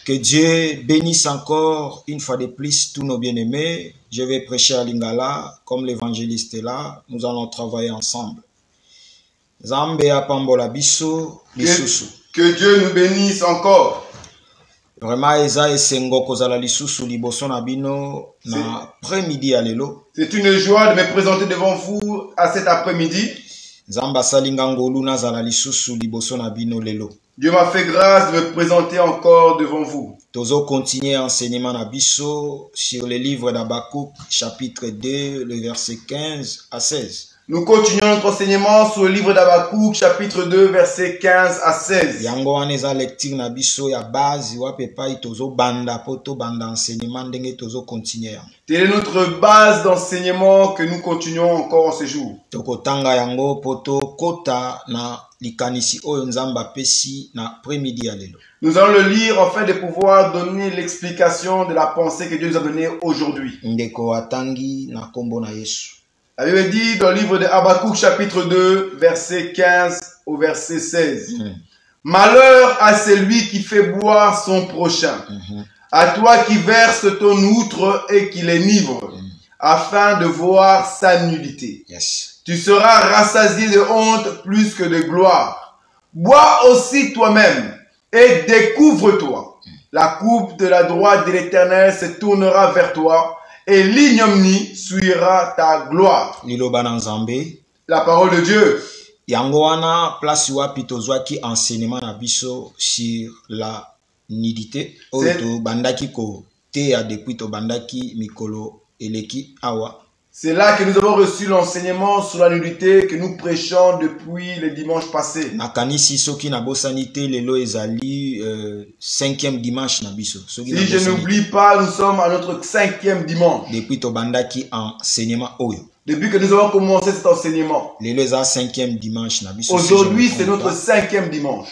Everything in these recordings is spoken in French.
Que Dieu bénisse encore une fois de plus tous nos bien-aimés. Je vais prêcher à Lingala, comme l'évangéliste est là. Nous allons travailler ensemble. Zambe apambola biso lisusu. Que Dieu nous bénisse encore. Vraiment, eza esengo kozala lisusu liboso na bino na après-midi à lelo. C'est une joie de me présenter devant vous à cet après-midi. Zamba salinga ngolu nazala lisusu liboso na bino lelo. Dieu m'a fait grâce de me présenter encore devant vous. Tozo continuer enseignement na biso sur le livre d'Habakkuk, chapitre 2, le verset 15 à 16. Nous continuons notre enseignement sur le livre d'Habakkuk, chapitre 2, verset 15 à 16. Yango wana eza lecture na biso ya base wape pai tozo banda poto banda enseignement ndenge tozo continuer. Telle est notre base d'enseignement que nous continuons encore en ce jour. Tokotanga yango poto kota na likanisi oyo nzamba pesi na après-midi ya lelo. Nous allons le lire afin de pouvoir donner l'explication de la pensée que Dieu nous a donnée aujourd'hui. Ndeko atangi na kombo na Yesu. La Bible dit dans le livre de Habakkuk chapitre 2, verset 15 au verset 16. Malheur à celui qui fait boire son prochain, à toi qui verse ton outre et qui l'énivre, afin de voir sa nudité. Yes. Tu seras rassasié de honte plus que de gloire. Bois aussi toi-même et découvre-toi. La coupe de la droite de l'Éternel se tournera vers toi, et l'ignominie suivra ta gloire. Liloba na Nzambe. La parole de Dieu. Yango wana place wapi tozwaki enseignement na biso sur la nudité. Oyo bandaki ko te ya depuis to bandaki mikolo eleki awa. C'est là que nous avons reçu l'enseignement sur la nudité que nous prêchons depuis le dimanche passé. Nakanisi soki na bosanité lelo ezali 5e dimanche na biso. Si je n'oublie pas, nous sommes à notre 5e dimanche. Depuis to bandaki enseignement oyo. Depuis que nous avons commencé cet enseignement. Lelo eza 5e dimanche na biso. Aujourd'hui, c'est notre 5e dimanche.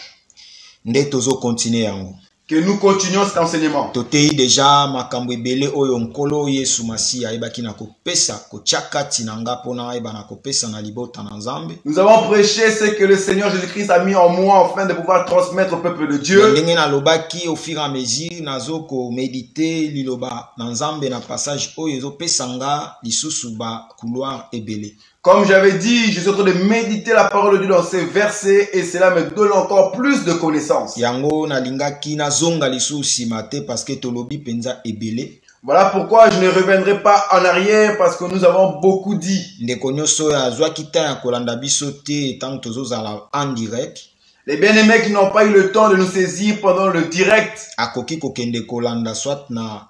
Nde tozo continuer yango. Que nous continuons cet enseignement. Totei déjà makambo ebele oyo nkolo Yesu Masiya ayebaki na kopesa kotiaka tinanga pona ayeba na kopesa na libota na Nzambe. Nous avons prêché ce que le Seigneur Jésus-Christ a mis en moi afin de pouvoir transmettre au peuple de Dieu. Ndenge na lobaki au fur et à mesure nazo ko méditer liloba na Nzambe na passage oyo ezopesanga lisusu ba couloir ebele. Comme j'avais dit, je suis en train de méditer la parole de Dieu dans ces versets et cela me donne encore plus de connaissances. Yango na lingaki na zonga lisusu mate parce que tolobi penza ebele. Voilà pourquoi je ne reviendrai pas en arrière parce que nous avons beaucoup dit. Ndeko nyoso ya zwa kita ya kolanda biso te tant tozozala en direct. Les bien-aimés qui n'ont pas eu le temps de nous saisir pendant le direct. Akoki kokende kolanda soit na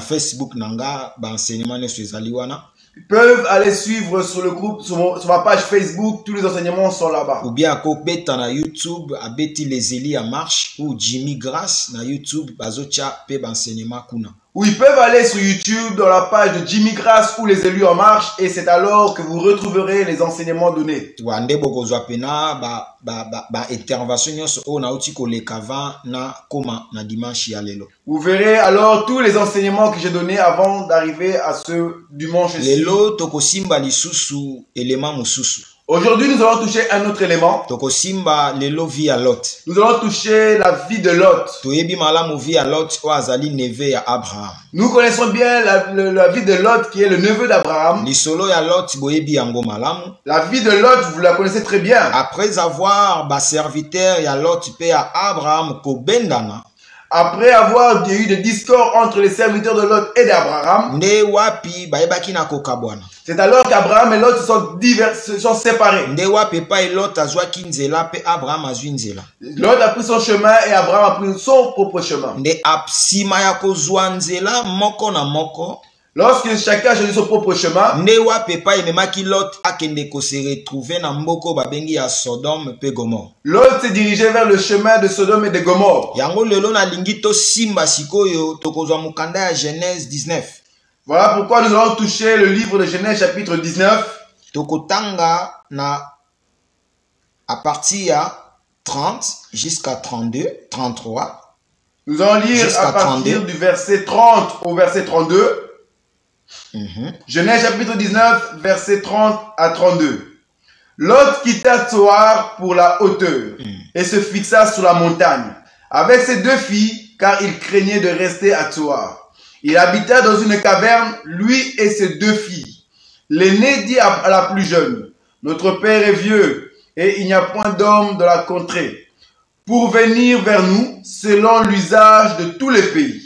Facebook nanga ba enseignement ne ezali wana. Ils peuvent aller suivre sur le groupe, sur ma page Facebook, tous les enseignements sont là-bas. Ou bien à beta na YouTube, à beti les Eli à marche ou Jimmy Grace na YouTube, bazocha pe enseignement kuna. Ou ils peuvent aller sur YouTube dans la page de Jimmy Grace ou les élus en marche et c'est alors que vous retrouverez les enseignements donnés. Wande bokozwa pena ba intervention nyonso o na uti ko lekava na koma na dimanche ya lelo. Vous verrez alors tous les enseignements que j'ai donnés avant d'arriver à ce dimanche. Lelo tokosimba lisusu élément mususu. Aujourd'hui, nous allons toucher un autre élément. Tokosimba lelo vie à Lot. Nous allons toucher la vie de Lot. Toyebi malamu vie à Lot o azali neve ya Abraham. Nous connaissons bien la vie de Lot qui est le neveu d'Abraham. Lisolo ya Lot boyebi yango malamu. La vie de Lot, vous la connaissez très bien. Après avoir ba serviteur ya Lot pe ya Abraham ko bendana. Après avoir eu des discords entre les serviteurs de Lot et d'Abraham, c'est alors qu'Abraham et Lot se sont séparés. Lot a pris son chemin et Abraham a pris son propre chemin. Lorsque chacun a choisi son propre chemin, Lot s'est dirigé vers le chemin de Sodome et de Gomorrhe. Voilà pourquoi nous allons toucher le livre de Genèse chapitre 19. À partir de 30 jusqu'à 32, 33. Nous allons lire à partir du verset 30 au verset 32. Genèse chapitre 19, verset 30 à 32. Lot quitta Tsoar pour la hauteur et se fixa sur la montagne avec ses deux filles, car il craignait de rester à Tsoar. Il habita dans une caverne, lui et ses 2 filles. L'aîné dit à la plus jeune, « Notre père est vieux, et il n'y a point d'homme de la contrée, pour venir vers nous, selon l'usage de tous les pays.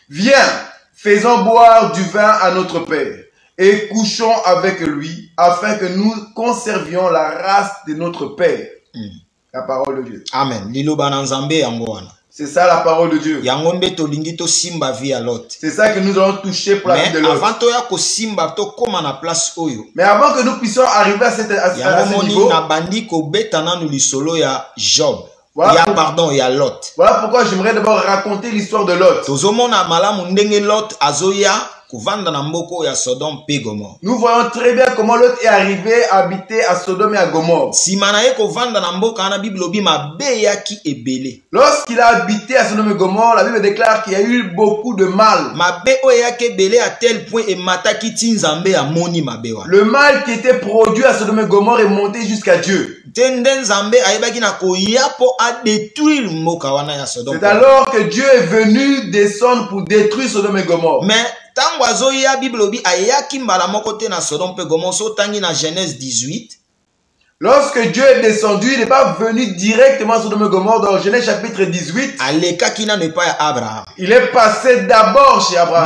Viens, faisons boire du vin à notre père, et couchons avec lui, afin que nous conservions la race de notre père. » La parole de Dieu. Amen. Liloba na Nzambe yango wana. C'est ça la parole de Dieu. Yango nde tolingi to simba vie ya Lot. C'est ça que nous allons toucher pour la vie de Mais Lot. avant to ya ko simba to koma na place oyo. Mais avant que nous puissions arriver à ce niveau, na bandi ko betana nu lisolo ya Job. Voilà ya Lot. Voilà pourquoi j'aimerais d'abord raconter l'histoire de Lot. Tozomona malamu ndenge Lot azoya kuvanda na mboko ya Sodome pe Gomorrhe. Nous voyons très bien comment Lot est arrivé à habiter à Sodome et à Gomorrhe. Simana ye kovanda na mboka na Bible obi mabe yaki ebele. Lorsqu'il a habité à Sodome et Gomorrhe, la Bible déclare qu'il y a eu beaucoup de mal. Mabe oyo yaki ebele à tel point et mataki ti Nzambe amoni mabe wa. Le mal qui était produit à Sodome et Gomorrhe est monté jusqu'à Dieu. C'est alors que Dieu est venu descendre pour détruire Sodome et Gomorrhe. Mais tango azoya Bible obi ayaki mbala moko te na Sodome pe Gomorrhe so tangi na Genèse 18. Lorsque Dieu est descendu, il n'est pas venu directement sur Sodome et Gomorrhe dans Genèse chapitre 18. Il est passé d'abord chez Abraham.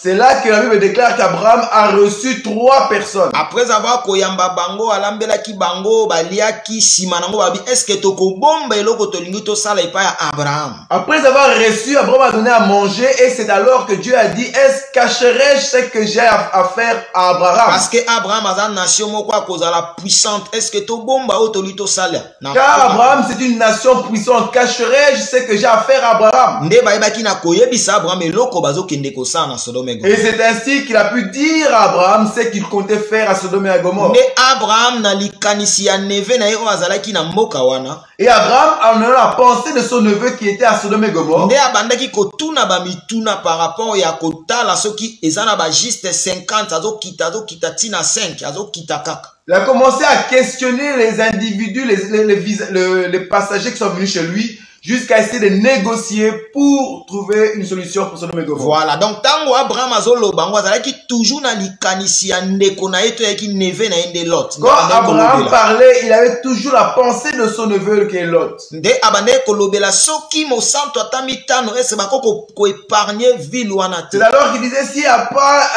C'est là que la Bible déclare qu'Abraham a reçu 3 personnes. Après avoir koyamba bango alambelaki bango baliaki simanango babi est-ce que tokobomba eloko tolingi tosala epai ya Abraham. Après avoir reçu, Abraham a donné à manger et c'est alors que Dieu a dit est-ce cacherai-je ce que j'ai à faire à Abraham? Parce que Abraham a une nation moko akozala puissante. Est-ce que to bomba o tolito sala? Car Abraham c'est une nation puissante. Cacherai-je ce que j'ai à faire à Abraham? Nde bayebaki na koyebisa Abraham eloko bazokende kosala na Sodome et Gomorrhe. Et c'est ainsi qu'il a pu dire à Abraham ce qu'il comptait faire à Sodome et Gomorrhe. Nde Abraham na likanisi ya neve na ye o azalaki na mboka wana. Et Abraham en a la pensée de son neveu qui était à Sodome et Gomorrhe. Nde abandaki kotuna ba mituna par rapport ya kotala soki ezana ba juste 50 azokita tina 5 azokita kaka. Il a commencé à questionner les individus, les passagers qui sont venus chez lui, jusqu'à essayer de négocier pour trouver une solution pour Sodome et Gomorrhe. Voilà, donc tango Abraham azolo bango azalaki toujours na likanisi ya ndeko na yeto yaki neve na ende Lot. Quand Abraham parlait, il avait toujours la pensée de son neveu qui est Lot. Nde abande kolobela soki mo santo atamitano ese bako ko épargner ville wana te. C'est alors qu'il disait s'il n'y a pas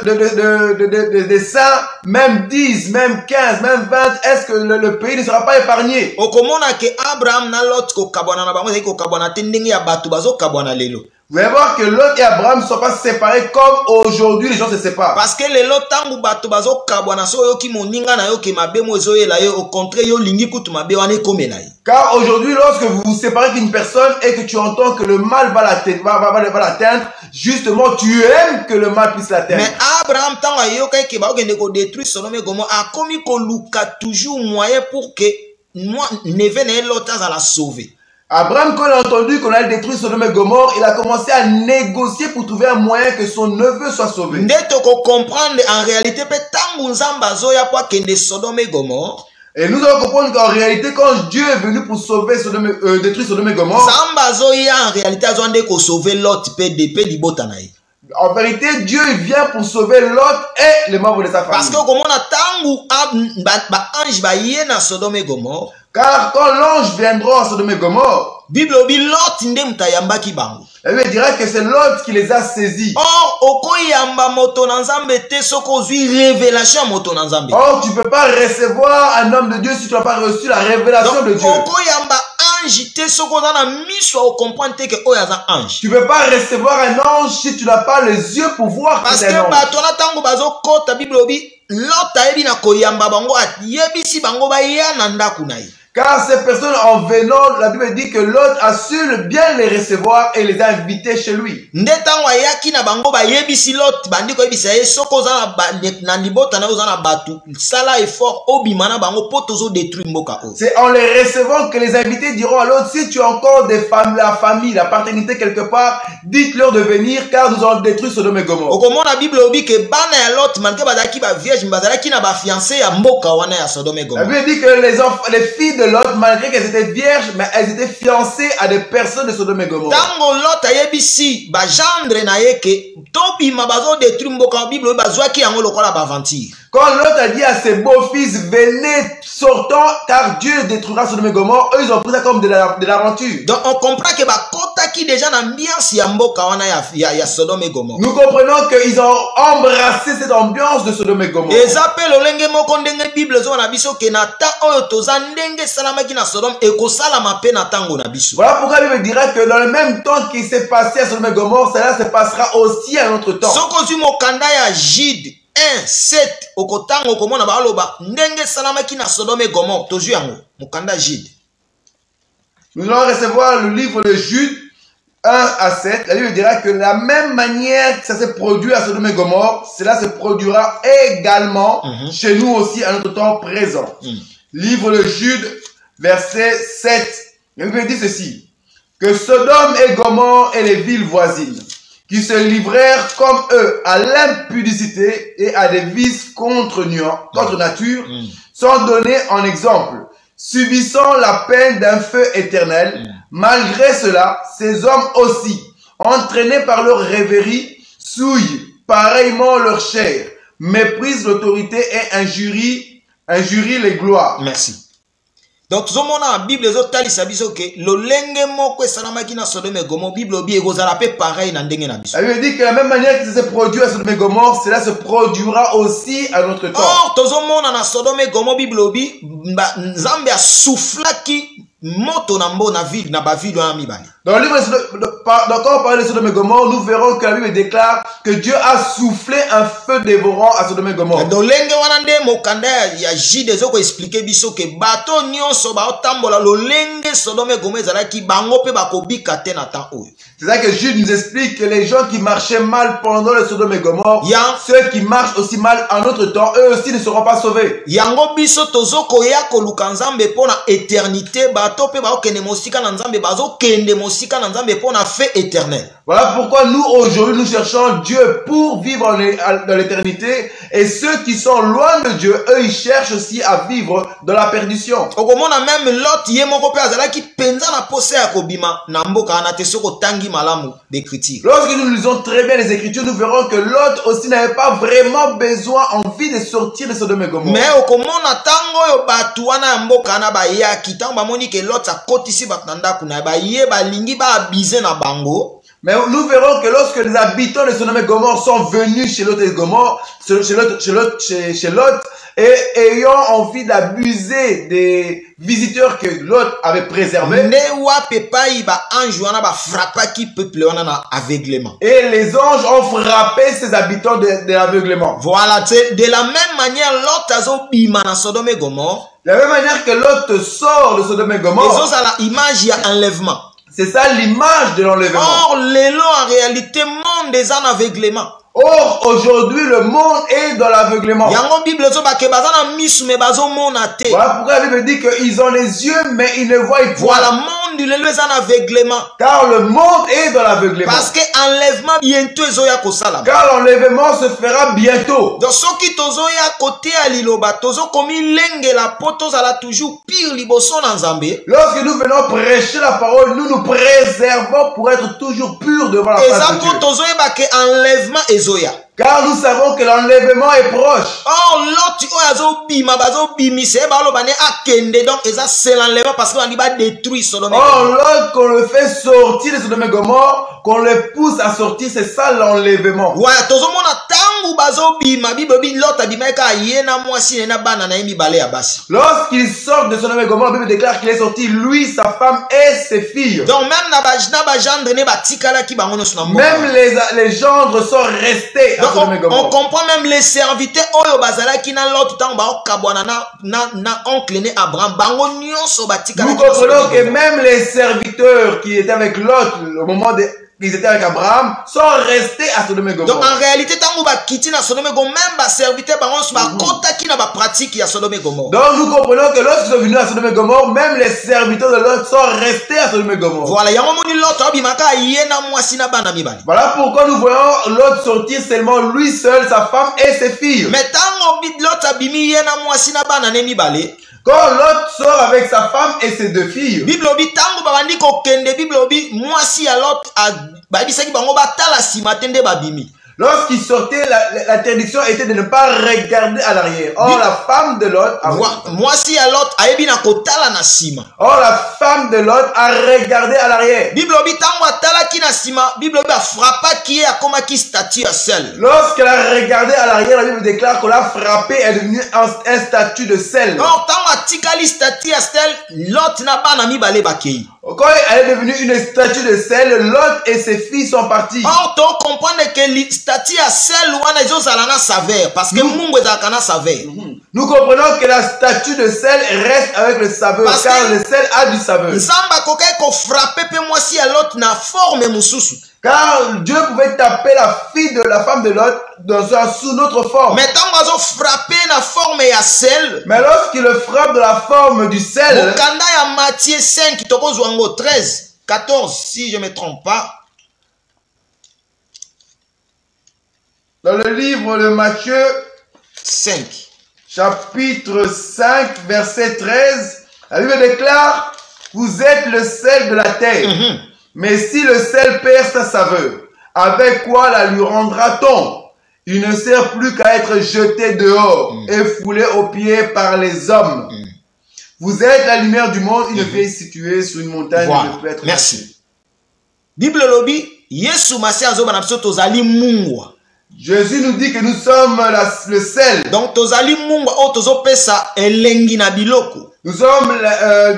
de saints, même 10, même 15, même 20, est-ce que le pays ne sera pas épargné? Okomona ke Abraham na Lot ko kabwana na bango zaki ko kabwana te ndenge ya batu bazo kabwana lelo. Vous allez voir que Lot et Abraham ne sont pas séparés comme aujourd'hui les gens se séparent. Parce que les Lot tangu batu bazo kabwana so yo ki moninga na yo ke mabe mo zo yela yo au contraire yo lingi kutu mabe wana komela yi. Car aujourd'hui lorsque vous vous séparez d'une personne et que tu entends que le mal va l'atteindre, justement tu aimes que le mal puisse l'atteindre. Mais Abraham tangu ayoka ke ba okende ko détruire Sodome et Gomorrhe a komi ko luka toujours moyen pour que moi neve na Lot azala sauver. Abraham, quand il a entendu qu'on allait détruire Sodome et Gomorrhe, il a commencé à négocier pour trouver un moyen que son neveu soit sauvé. Comprendre en réalité Sodome et Gomorrhe. Et nous allons comprendre qu'en réalité, quand Dieu est venu pour sauver détruire Sodome et Gomorrhe, en réalité, sauver Lot. En vérité, Dieu vient pour sauver Lot et les membres de sa famille. Parce que comme on a Sodome et Gomorrhe. Car quand l'ange viendra à Sodome et Gomorrhe, Bible dit Lot ndem tayambaki bango. Elle dirait que c'est Lot qui les a saisis. Or, okoyamba moto na Nzambe te soko zui révélation moto na Nzambe. Or, tu peux pas recevoir un homme de Dieu si tu n'as pas reçu la révélation de Dieu. Okoyamba ange te soko na miso o comprendre que oyaza ange. Tu peux pas recevoir un ange si tu n'as pas les yeux pour voir que c'est un ange. Parce que batona tango bazo kota Bible obi Lot ayebi na koyamba bango atiyebisi bango ba ya na ndaku na ye. Car ces personnes, en venant, la Bible dit que Lot a su bien les recevoir et les a invités chez lui. C'est en les recevant que les invités diront à l'autre, si tu as encore des femmes, la famille, la paternité quelque part, dites-leur de venir car nous allons détruire Sodome et Gomorrhe. La Bible dit que les filles de de Lot, malgré qu'elles étaient vierges, mais elles étaient fiancées à des personnes de Sodome et Gomorrhe. Tango Lot ayebisi ba gendre na yeke tobi mabazo détruire mboka Bible bazwaki yango lokola ba aventure. Quand Lot a dit à ses beaux-fils, venez, sortons, car Dieu détruira Sodome et Gomorrhe, eux ils ont pris ça comme de l'aventure. Donc on comprend que ba kota qui déjà l'ambiance ya mboka wana ya Sodome et Gomorrhe. Nous comprenons qu'ils ont embrassé cette ambiance de Sodome et Gomorrhe. Et appelle olenge moko ndenge Bible zo na biso ke na ta oyo toza ndenge salamaki na Sodome et ko salama pe na tango na biso. Voilà pourquoi la Bible dira que dans le même temps qui s'est passé à Sodome et Gomorrhe, cela se passera aussi à notre temps. Soko zu mokanda ya Jude 1:7 okotango komona baloba ndenge salamaki na Sodome et Gomorrhe tozu yango mokanda Jude. Nous allons recevoir le livre de Jude 1-7. La Bible dira que de la même manière que ça s'est produit à Sodome et Gomorrhe, cela se produira également chez nous aussi à notre temps présent. Livre de Jude, verset 7. La Bible dit ceci: que Sodome et Gomorrhe et les villes voisines, qui se livrèrent comme eux à l'impudicité et à des vices contre nature, sont donnés en exemple, subissant la peine d'un feu éternel. Malgré cela, ces hommes aussi, entraînés par leur rêverie, souillent pareillement leur chair, méprisent l'autorité et injurient les gloires. Merci. Donc, tout le monde a la Bible, les autres talis biso que le lenge moko salamaki na Sodome et Gomorrhe, Bible obi egozala pe pareil na ndenge na biso. Ça veut dire que la même manière que ça s'est produit à Sodome et Gomorrhe, cela se produira aussi à notre temps. Or, tout le monde na Sodome et Gomorrhe, Bible obi Nzambe a soufflaki moto na mbo na ville na ba ville na mibali. Dans le livre quand on parle de Sodome et Gomorrhe, nous verrons que la Bible déclare que Dieu a soufflé un feu dévorant à Sodome et Gomorrhe. Donc lenge wana nde mokanda ya Jude ezoko expliquer biso ke bato nyonso ba otambola lo lenge Sodome et Gomorrhe ezalaki bango pe bakobika te na temps oyo. C'est ça que Jude nous explique que les gens qui marchaient mal pendant le Sodome et Gomorrhe, ceux qui marchent aussi mal en notre temps, eux aussi ne seront pas sauvés. Yango biso tozoko ya koluka Nzambe pona éternité bato pe ba okende mosika na Nzambe bazo kende mosika na Nzambe pona fait éternel. Voilà pourquoi nous aujourd'hui nous cherchons Dieu pour vivre dans l'éternité, et ceux qui sont loin de Dieu, eux ils cherchent aussi à vivre dans la perdition. Okomona même Lot yemoko pe azalaki penza na pose ya kobima na mboka na te soko tangi malamu d'écriture. Lorsque nous lisons très bien les Écritures, nous verrons que Lot aussi n'avait pas vraiment besoin, envie de sortir de Sodome et Gomorrhe. Mais okomona tango yo batu wana ya mboka na ba ya kitango bamoni ke Lot akotisi batanda kuna ba ye balingi ba abize na bango. Mais nous verrons que lorsque les habitants de Sodome et Gomorrhe sont venus chez Lot et Gomorrhe, chez Lot, et ayant envie d'abuser des visiteurs que Lot avait préservés, et les anges ont frappé ces habitants de l'aveuglement. Voilà, de la même manière, Lot a bima na Sodome et Gomorrhe. De la même manière que Lot sort de Sodome et Gomorrhe, l'image, il y a enlèvement. C'est ça l'image de l'enlèvement. Or, l'élo en réalité, monde est en aveuglement. Or, aujourd'hui, le monde est dans l'aveuglement. Voilà pourquoi la Bible dit qu'ils ont les yeux, mais ils ne voient pas. Voilà, le monde est en aveuglement. Car le monde est dans l'aveuglement. Parce que l'enlèvement bientôt car l'enlèvement se fera bientôt. Donc, ceux qui sont à côté à l'iloba, toujours pire liboso dans Zambé. Lorsque nous venons prêcher la parole, nous nous préservons pour être toujours purs devant la face de Dieu. Car nous savons que l'enlèvement est proche. Or, l'autre, qu'on le fait sortir de Sodome et Gomorrhe, qu'on le pousse à sortir, c'est ça l'enlèvement. Lorsqu'il sort de Sodome et Gomorrhe, la Bible déclare qu'il est sorti, lui, sa femme et ses filles. Donc même les gendres sont restés à Sodome et Gomorrhe. On comprend même les serviteurs nous comprenons que même les serviteurs qui étaient avec Lot au moment de ils étaient avec Abraham, sont restés à Sodome et Gomorrhe. Donc en réalité, tant que Sodome et Gomorrhe, même les serviteurs pratique à Sodome et Gomorrhe. Donc nous comprenons que lorsqu'ils sont venus à Sodome et Gomorrhe, même les serviteurs de Lot sont restés à Sodome et Gomorrhe. Voilà pourquoi nous voyons Lot sortir seulement lui seul, sa femme et ses filles. Mais Quand Lot sort avec sa femme et ses 2 filles, Bible obi tango babandi ko kende Bible obi mwasi ya Lot babisaki bango batala sima tende babimi. lorsqu'il sortait, l'interdiction était de ne pas regarder à l'arrière. Or, la femme de Lot, mwasi ya Lot ayebi na kotala na sima. Or, la femme de Lot a regardé à l'arrière. Bible obi tango atala ki na sima, Bible obi a frappa ki akoma ki statue à sel. Lorsqu'elle a regardé à l'arrière, la Bible déclare qu'on l'a frappé, elle est devenue un statue de sel. Or tango atikali statue à sel, Lot na bana mibale bakei. Quand elle est devenue une statue de sel, Lot et ses filles sont partis. Or, tu comprends que la statue à sel ou na saveur parce que mungu ezalaka na saveur. Nous comprenons que la statue de sel reste avec le saveur car le sel a du saveur. Nzamba kokai ko frapper pe mwasi ya Lot na forme mususu. Car Dieu pouvait taper la fille de la femme de Lot sous notre forme. Mais tant qu'on frappé la forme ya sel. Mais lorsqu'il le frappe de la forme du sel. Mokanda ya Matthieu 5 tokozwango 13, 14 si je me trompe pas. Dans le livre de Matthieu 5. Chapitre 5 verset 13, la Bible déclare: vous êtes le sel de la terre. Mais si le sel perd sa saveur, avec quoi la lui rendra-t-on? Il ne sert plus qu'à être jeté dehors et foulé aux pieds par les hommes. Vous êtes la lumière du monde, une ville située sur une montagne. Voilà. Merci. Bible lobi, Yesu masi azoba na biso tozali mungwa. Jésus nous dit que nous sommes le sel. Donc tozali mungwa o tozopesa elengi na biloko. Nous sommes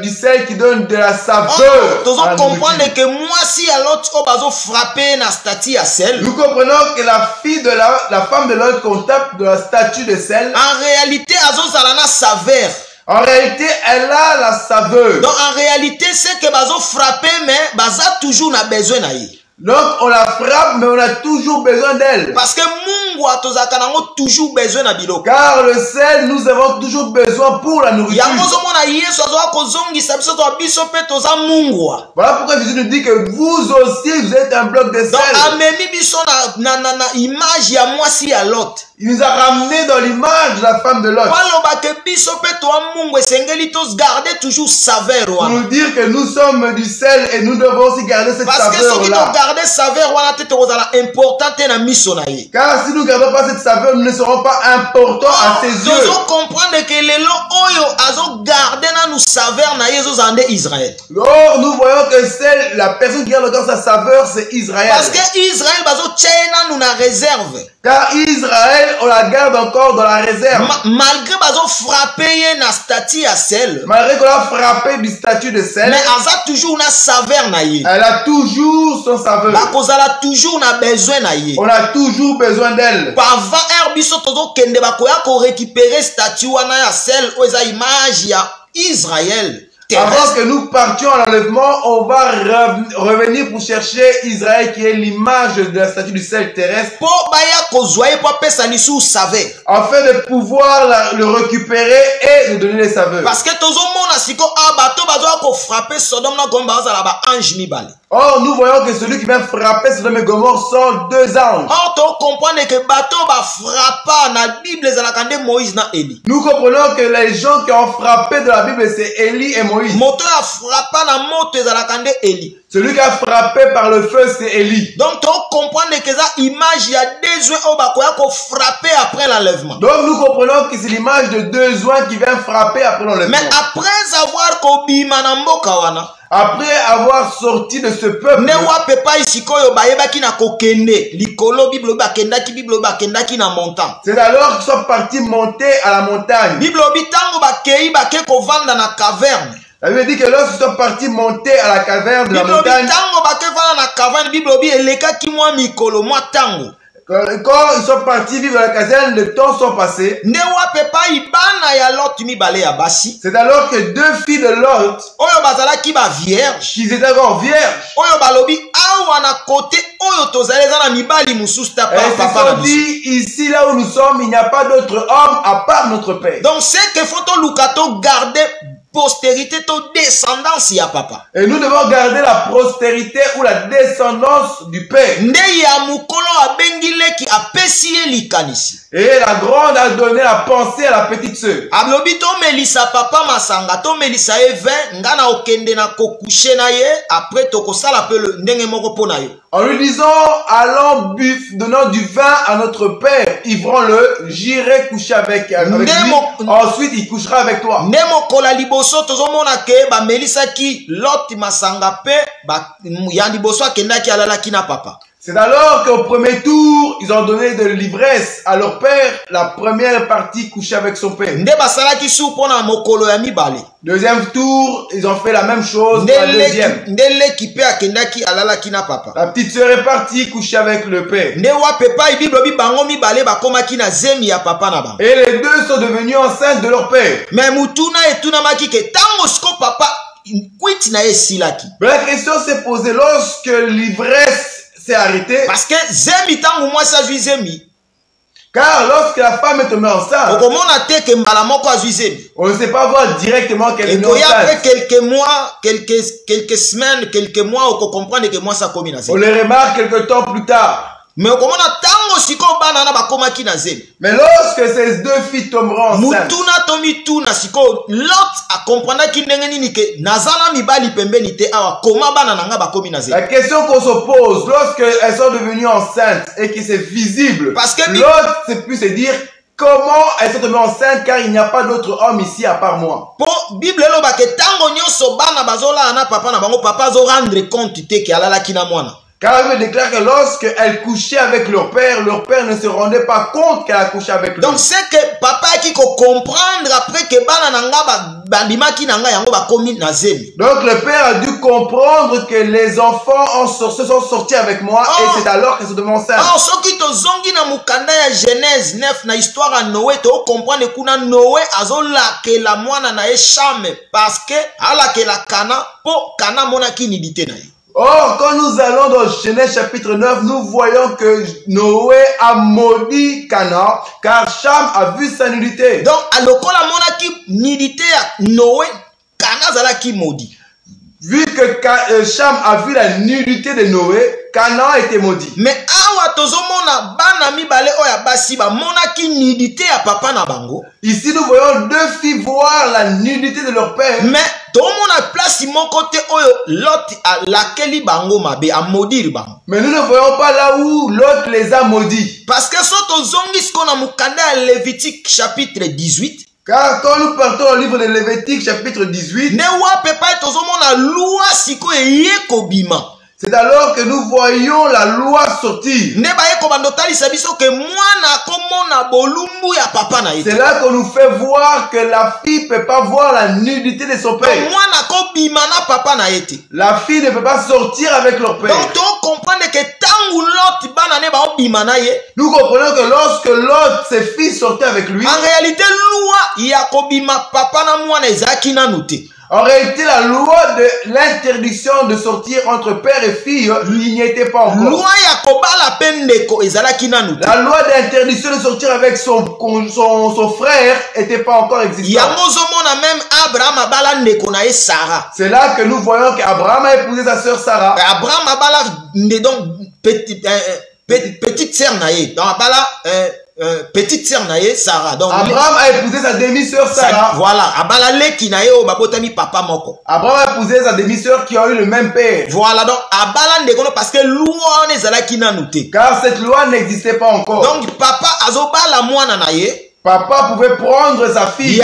du sel qui donne de la saveur. Nous comprenons que moi si à l'autre on va frapper na statue à sel. Nous comprenons que la fille de la femme de l'autre qu'on tape de la statue de sel. En réalité, azozalana saveur. En réalité, elle a la saveur. Donc en réalité, c'est que bazo frapper mais baza toujours na besoin na ye. Donc on la frappe mais on a toujours besoin d'elle. Parce que mungu atozaka nango toujours besoin na biloko. Car le sel nous avons toujours besoin pour la nourriture. Voilà pourquoi Jésus nous dit que vous aussi vous êtes un bloc de sel. Il nous a ramené dans l'image de la femme de Lot. Pour nous dire que nous sommes du sel et nous devons aussi garder cette saveur-là. Car si nous ne gardons pas cette saveur, nous ne serons pas importants à ses yeux. Nous comprendre que Or, nous voyons que c'est la personne qui garde encore sa saveur, c'est Israël. Parce que Israël nous na réserve. Car Israël, on la garde encore dans la réserve. Malgré frapper na statue à sel. Malgré qu'on a frappé du statut de sel. Mais elle a toujours na saveur na ye. Elle a toujours son saveur. Toujours na besoin na ye. On a toujours besoin d'elle. Avant herbiso tozo kende bakoya ko récupérer statue wana ya sel oza image ya Israël. Avant que nous partions à l'enlèvement, on va revenir pour chercher Israël qui est l'image de la statue du sel terrestre. Afin de pouvoir le récupérer et de donner les saveurs. Parce que or, nous voyons que celui qui vient frapper Sodome et Gomorrhe sont 2 anges. Nous comprenons que les gens qui ont frappé de la Bible, c'est Élie et Moïse. Celui qui a frappé par le feu, c'est Élie. Donc, tu comprends que ça image, il y a 2 oins qui frapper après l'enlèvement. Donc, nous comprenons que c'est l'image de 2 oins qui viennent frapper après l'enlèvement. Mais après avoir après avoir sorti de ce peuple, c'est alors qu'ils sont partis monter à la montagne. La Bible dit que lorsqu'ils sont partis monter à la caverne de la montagne, quand ils sont partis vivre dans la caserne, le temps sont passés. C'est alors que 2 filles de Lot, qui étaient encore vierges, elles se sont dit, ici là où nous sommes, il n'y a pas d'autre homme à part notre Père. Donc c'est que faut garder postérité to descendance ya papa. Et nous devons garder la postérité ou la descendance du père. Nde ya mukolo abengile ki apesi ye likanisi. Et la grande a donné la pensée à la petite sœur. Ablobi to melisa papa masanga to melisa ye vin ngana okende na kokushe na ye après to kosala pe le ndenge moko pona yo. En lui disant, allons donnons du vin à notre père, ivron-le, j'irai coucher avec lui, ensuite il couchera avec toi. Nemo kola liboso tozomona ke ba melisa ki Lot masanga pe ba ya liboso akenda ki alala ki na papa. C'est alors qu'au premier tour, ils ont donné de l'ivresse à leur père, la première partie couchée avec son père. Nde basala ki su pona mokolo ya mibale. Deuxième tour, ils ont fait la même chose pour la deuxième. Ndele ki pe akenda ki alala ki na papa. La petite sœur est partie coucher avec le père. Nde wa pepa ibiblo bi bango mibale bakoma ki na zemi ya papa na ba. Et les deux sont devenus enceintes de leur père. Mais mutuna etuna maki ke tango sko papa kwiti na esilaki. La question s'est posée lorsque l'ivresse s'est arrêtée. Parce que zemi tango moi sa jui zemi. Car lorsque la femme est tombée enceinte, on ne sait pas voir directement qu'elle est enceinte. Après quelques mois, quelques semaines, quelques mois, on comprend que moi ça commis. On le remarque quelques temps plus tard. Mais lorsque ces deux filles tomberont enceintes, la question qu'on se pose lorsqu'elles sont devenues enceintes et que c'est visible, l'autre c'est plus se dire comment elles sont tombées enceintes car il n'y a pas d'autre homme ici à part moi. Car la Bible déclare que lorsqu'elles couchaient avec leur père ne se rendait pas compte qu'elle a couché avec lui. Donc c'est que papa qui comprendre après que donc le père a dû comprendre que les enfants se sont sortis avec moi et c'est alors qu'ils sont devenus enceintes. Ce qui te zongi na mukanda ya Genèse 9 na histoire à Noé te comprendre kuna Noé azola que la moana na Cham parce que ala que la Cana po Cana mona ki nidité na. Or, quand nous allons dans Genèse chapitre 9, nous voyons que Noé a maudit Canaan, car Cham a vu sa nudité. Donc, à l'okola mona ki nudité Noé, Canaan zala ki maudit. Vu que Cham a vu la nudité de Noé, Canaan a été maudit. Mais awa tozomona bana mibale oya basi ba mona ki nudité ya papa na bango. Ici, nous voyons deux filles voir la nudité de leur père. Mais tout le monde a place mon côté l'autre à laquelle bango mabe a maudire bango. Mais nous ne voyons pas là où l'autre les a maudits. Parce que soto zongis qu'on a mukanda à Lévitique chapitre 18. Car quand nous partons au livre de Lévitique chapitre 18, ne wa pepa tozomona loi siko yekobima. C'est alors que nous voyons la loi sortir. C'est là qu'on nous fait voir que la fille ne peut pas voir la nudité de son père. La fille ne peut pas sortir avec leur père. Nous comprenons que lorsque l'autre, ses filles sortaient avec lui, en réalité, en réalité, la loi de l'interdiction de sortir entre père et fille, il n'y était pas encore. La loi d'interdiction de sortir avec son frère n'était pas encore existante. C'est là que nous voyons qu'Abraham a épousé sa sœur Sarah. Abraham a petite sœur naïe. Donc, petite sœur naïe Sarah. Donc, Abraham a épousé sa demi-sœur Sarah. Voilà. Abraham a épousé sa demi-sœur qui a eu le même père. Voilà. Donc, parce que loi car cette loi n'existait pas encore. Donc, papa azobala mwana naïe. Papa pouvait prendre sa fille.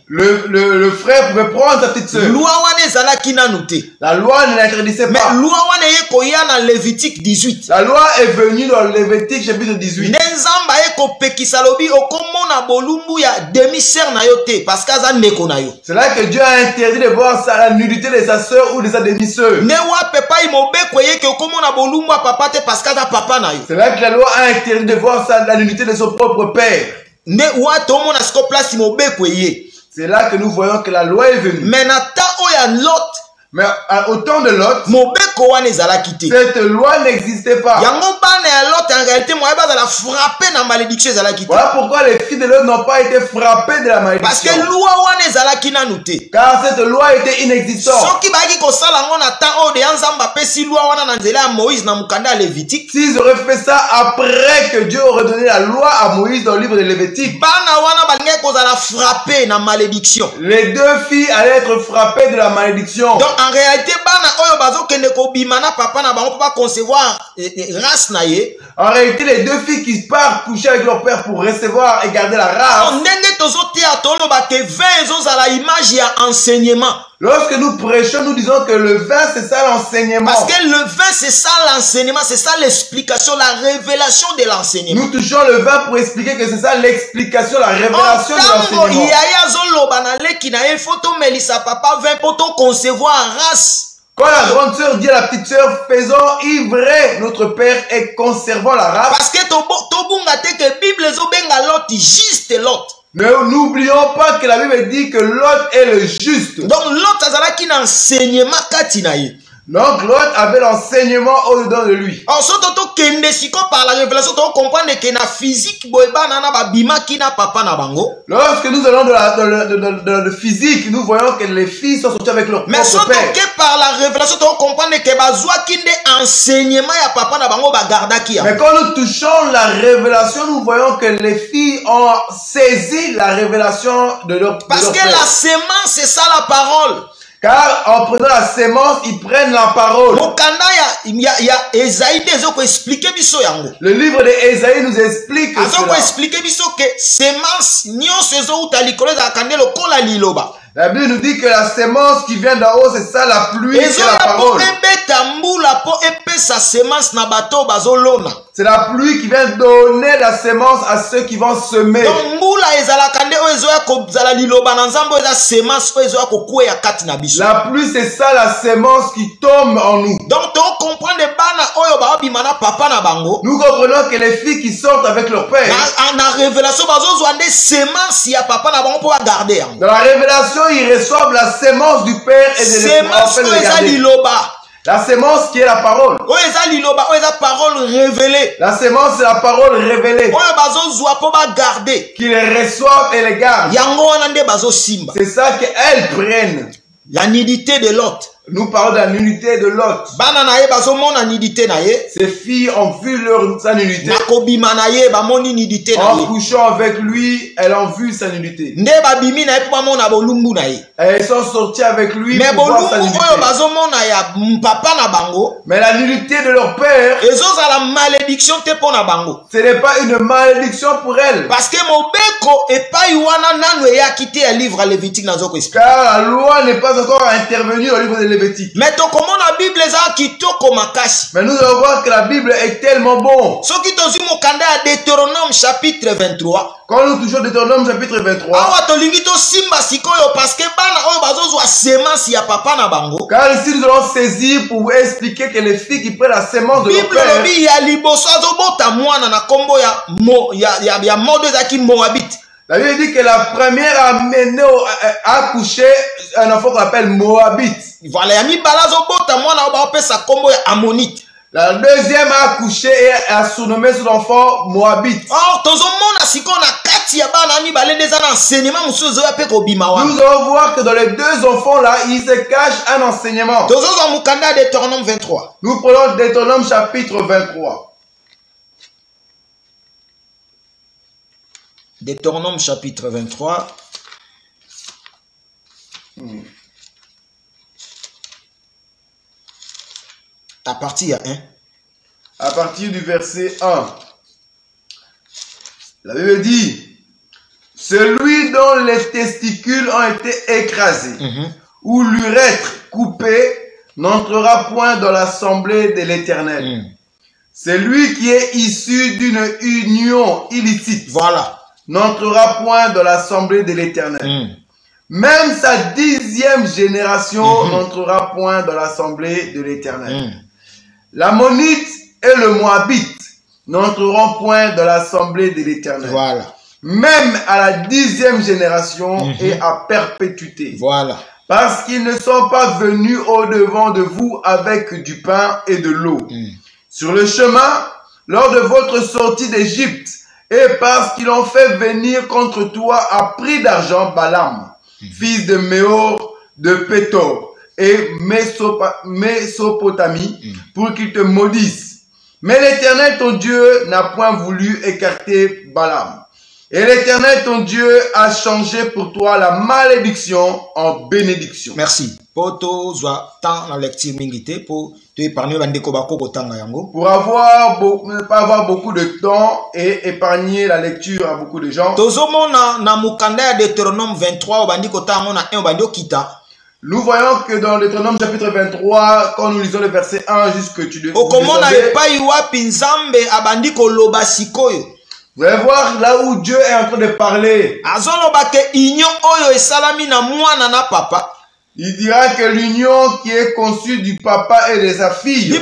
Le frère pouvait prendre sa petite sœur. La loi ne l'interdisait pas. La loi est venue dans Lévitique chapitre 18. C'est là que Dieu a interdit de voir la nudité de sa sœur ou de sa demi-sœur. C'est là que la loi a interdit de voir la nudité de son propre père. C'est là que nous voyons que la loi est venue. Mais au temps de Lot, Cette loi n'existait pas. Voilà pourquoi les filles de Lot n'ont pas été frappées de la malédiction. Car cette loi était inexistante. S'ils auraient fait ça après que Dieu aurait donné la loi à Moïse dans le livre de Lévitique, les deux filles allaient être frappées de la malédiction. Donc en réalité, en réalité, les deux filles qui partent coucher avec leur père pour recevoir et garder la race. Lorsque nous prêchons, nous disons que le vin, c'est ça l'enseignement. Parce que le vin, c'est ça l'enseignement, c'est ça l'explication, la révélation de l'enseignement. Nous touchons le vin pour expliquer que c'est ça l'explication, la révélation de l'enseignement. Quand la grande sœur dit à la petite sœur, faisons ivrer notre père et conservons la race. Parce que ne n'oublions pas que la Bible dit que Lot est le juste. Donc Lot a un enseignement. Donc Lot avait l'enseignement au-dedans de lui. Par la révélation, tu comprends que la physique, lorsque nous allons dans le physique, nous voyons que les filles sont sorties avec leur propre père. Mais par la révélation, tu comprends que mais quand nous touchons la révélation, nous voyons que les filles ont saisi la révélation de leur père. Parce que la sémence, c'est ça la parole. Car en prenant la sémence, ils prennent la parole. Le livre d'Ésaïe nous explique la Bible nous dit que la sémence qui vient d'en haut, c'est ça la pluie, c'est la parole. C'est la pluie qui vient donner la sémence à ceux qui vont semer. La pluie, c'est ça la sémence qui tombe en nous. Donc, nous comprenons que les filles qui sortent avec leur père, dans la révélation, ils reçoivent la sémence du père et de l'enfant de garder. La sémence qui est la parole. La sémence c'est la parole révélée. Qu'ils les reçoivent et les gardent. C'est ça qu'elles prennent. La nudité de Lot. Nous parlons de la nudité de Lot. Ces filles ont vu sa nudité. En couchant avec lui, elles ont vu sa nudité. Elles sont sorties avec lui pour voir sa nudité. Mais la nudité de leur père, ce n'est pas une malédiction pour elles. Parce que car la loi n'est pas encore intervenue au livre de Lévitique. Mais nous allons voir que la Bible est tellement bon. Deutéronome chapitre 23. Quand nous touchons Deutéronome chapitre 23, car ici nous allons saisir pour vous expliquer que les filles qui prennent la sémence de leur père, la Bible dit que la première a mené à coucher un enfant qu'on appelle Moabite. La deuxième a accouché et a surnommé son enfant Moabite. Nous allons voir que dans les deux enfants là, il se cache un enseignement. Nous prenons Deutéronome chapitre 23. Deutéronome chapitre 23. À partir 1. À partir du verset 1. La Bible dit, celui dont les testicules ont été écrasés ou l'urètre coupé n'entrera point dans l'assemblée de l'Éternel. Celui qui est issu d'une union illicite, n'entrera point dans l'assemblée de l'Éternel. Même sa 10e génération n'entrera point dans l'assemblée de l'Éternel. L'Ammonite et le Moabite n'entreront point dans l'assemblée de l'Éternel. Même à la 10e génération et à perpétuité. parce qu'ils ne sont pas venus au-devant de vous avec du pain et de l'eau. Sur le chemin, lors de votre sortie d'Égypte, et parce qu'ils ont fait venir contre toi à prix d'argent Balaam, fils de Méor, de Pétor et Mésopotamie, pour qu'ils te maudissent. Mais l'Éternel ton Dieu n'a point voulu écarter Balaam. Et l'Éternel ton Dieu a changé pour toi la malédiction en bénédiction. Merci. Pour temps la lecture mingité pour te épargner bandeko bako kotanga yango. Pour ne pas avoir beaucoup de temps et épargner la lecture à beaucoup de gens. Tozomona na mukanda ya Deutéronome 23 obandi kotanga na 1 obandi okita. Nous voyons que dans Deutéronome chapitre 23, quand nous lisons le verset 1 jusque tu devais. Okomona epai wapi nzambe abandi koloba sikoyo. Vous allez voir là où Dieu est en train de parler. Il dira que l'union qui est conçue du papa et de sa fille. Il dit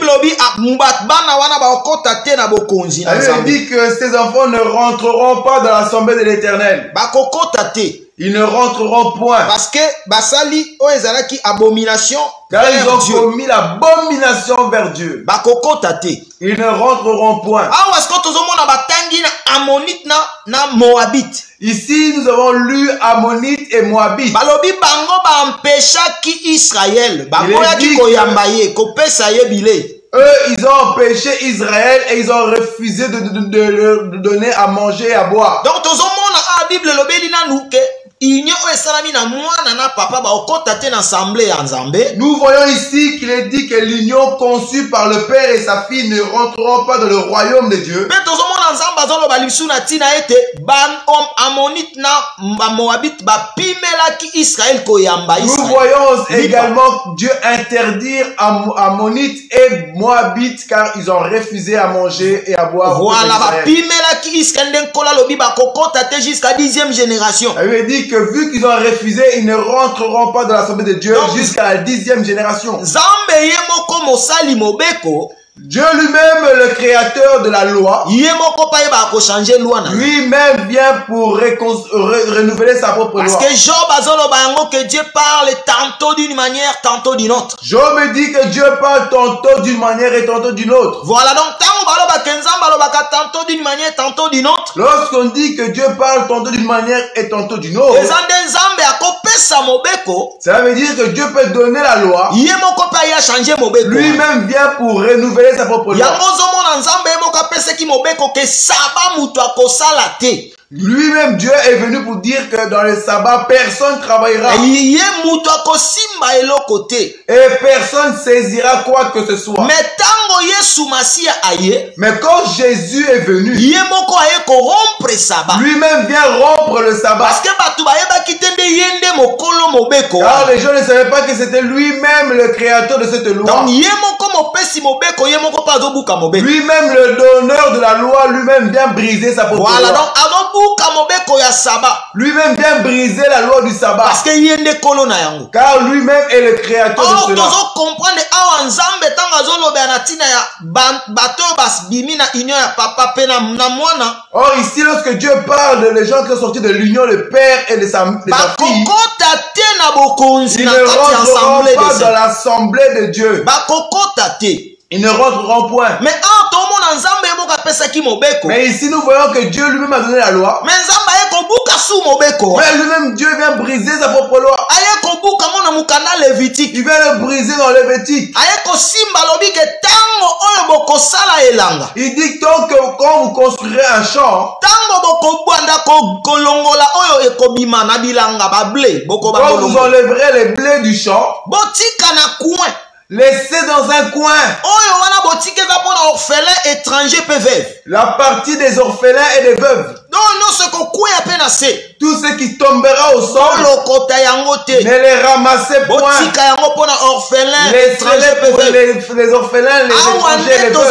que ces enfants ne rentreront pas dans l'assemblée de l'Éternel. Ils ne rentreront point. Parce que basali o ezalaki abomination. Car ils ont commis l'abomination vers Dieu. Ils ne rentreront point. Ici, nous avons lu Ammonite et Moabite. Eux, ils ont empêché Israël et ils ont refusé de leur donner à manger et à boire. Donc, nous voyons ici qu'il est dit que l'union conçue par le Père et sa fille ne rentreront pas dans le royaume de Dieu. Nous voyons également Dieu interdire Ammonites et Moabites car ils ont refusé à manger et à boire. Voilà, jusqu'à 10e génération. Il veut dire que vu qu'ils ont refusé, ils ne rentreront pas dans l'assemblée de Dieu jusqu'à la 10e génération. Dieu lui-même, le créateur de la loi, lui-même vient pour renouveler sa propre loi. Parce que Job que Dieu parle tantôt d'une manière, tantôt d'une autre. Job me dit que Dieu parle tantôt d'une manière et tantôt d'une autre. Voilà, donc tantôt d'une manière, tantôt d'une autre. Lorsqu'on dit que Dieu parle tantôt d'une manière et tantôt d'une autre, ça veut dire que Dieu peut donner la loi. Lui-même vient pour renouveler sa propre loi. Lui-même, Dieu est venu pour dire que dans le sabbat, personne ne travaillera. Et personne saisira quoi que ce soit. Mais quand Jésus est venu, lui-même vient rompre le sabbat. Car les gens ne savaient pas que c'était lui-même le créateur de cette loi. Lui-même, le donneur de la loi, lui-même vient briser sa propre loi. Lui-même vient briser la loi du sabbat. Car lui-même est le créateur de cela. Or ici, lorsque Dieu parle des gens qui sont sortis de l'union, le Père et de sa fille, ils ne rentreront pas dans l'assemblée de Dieu. Ils ne rentreront point. Mais ici nous voyons que Dieu lui-même a donné la loi. Mais lui-même Dieu vient briser sa propre loi. Il vient le briser dans Lévitique. Il dit donc que quand vous construirez un champ, quand vous enlèverez les blés du champ, laissez dans un coin la partie des orphelins et des veuves. Tout ce qui tombera au sol, ne les ramassez point. Laissez-les pour les orphelins, les étrangers, les veuves.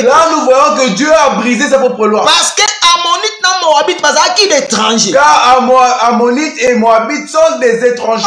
Là, nous voyons que Dieu a brisé sa propre loi. Car Ammonites et Moabites sont des étrangers.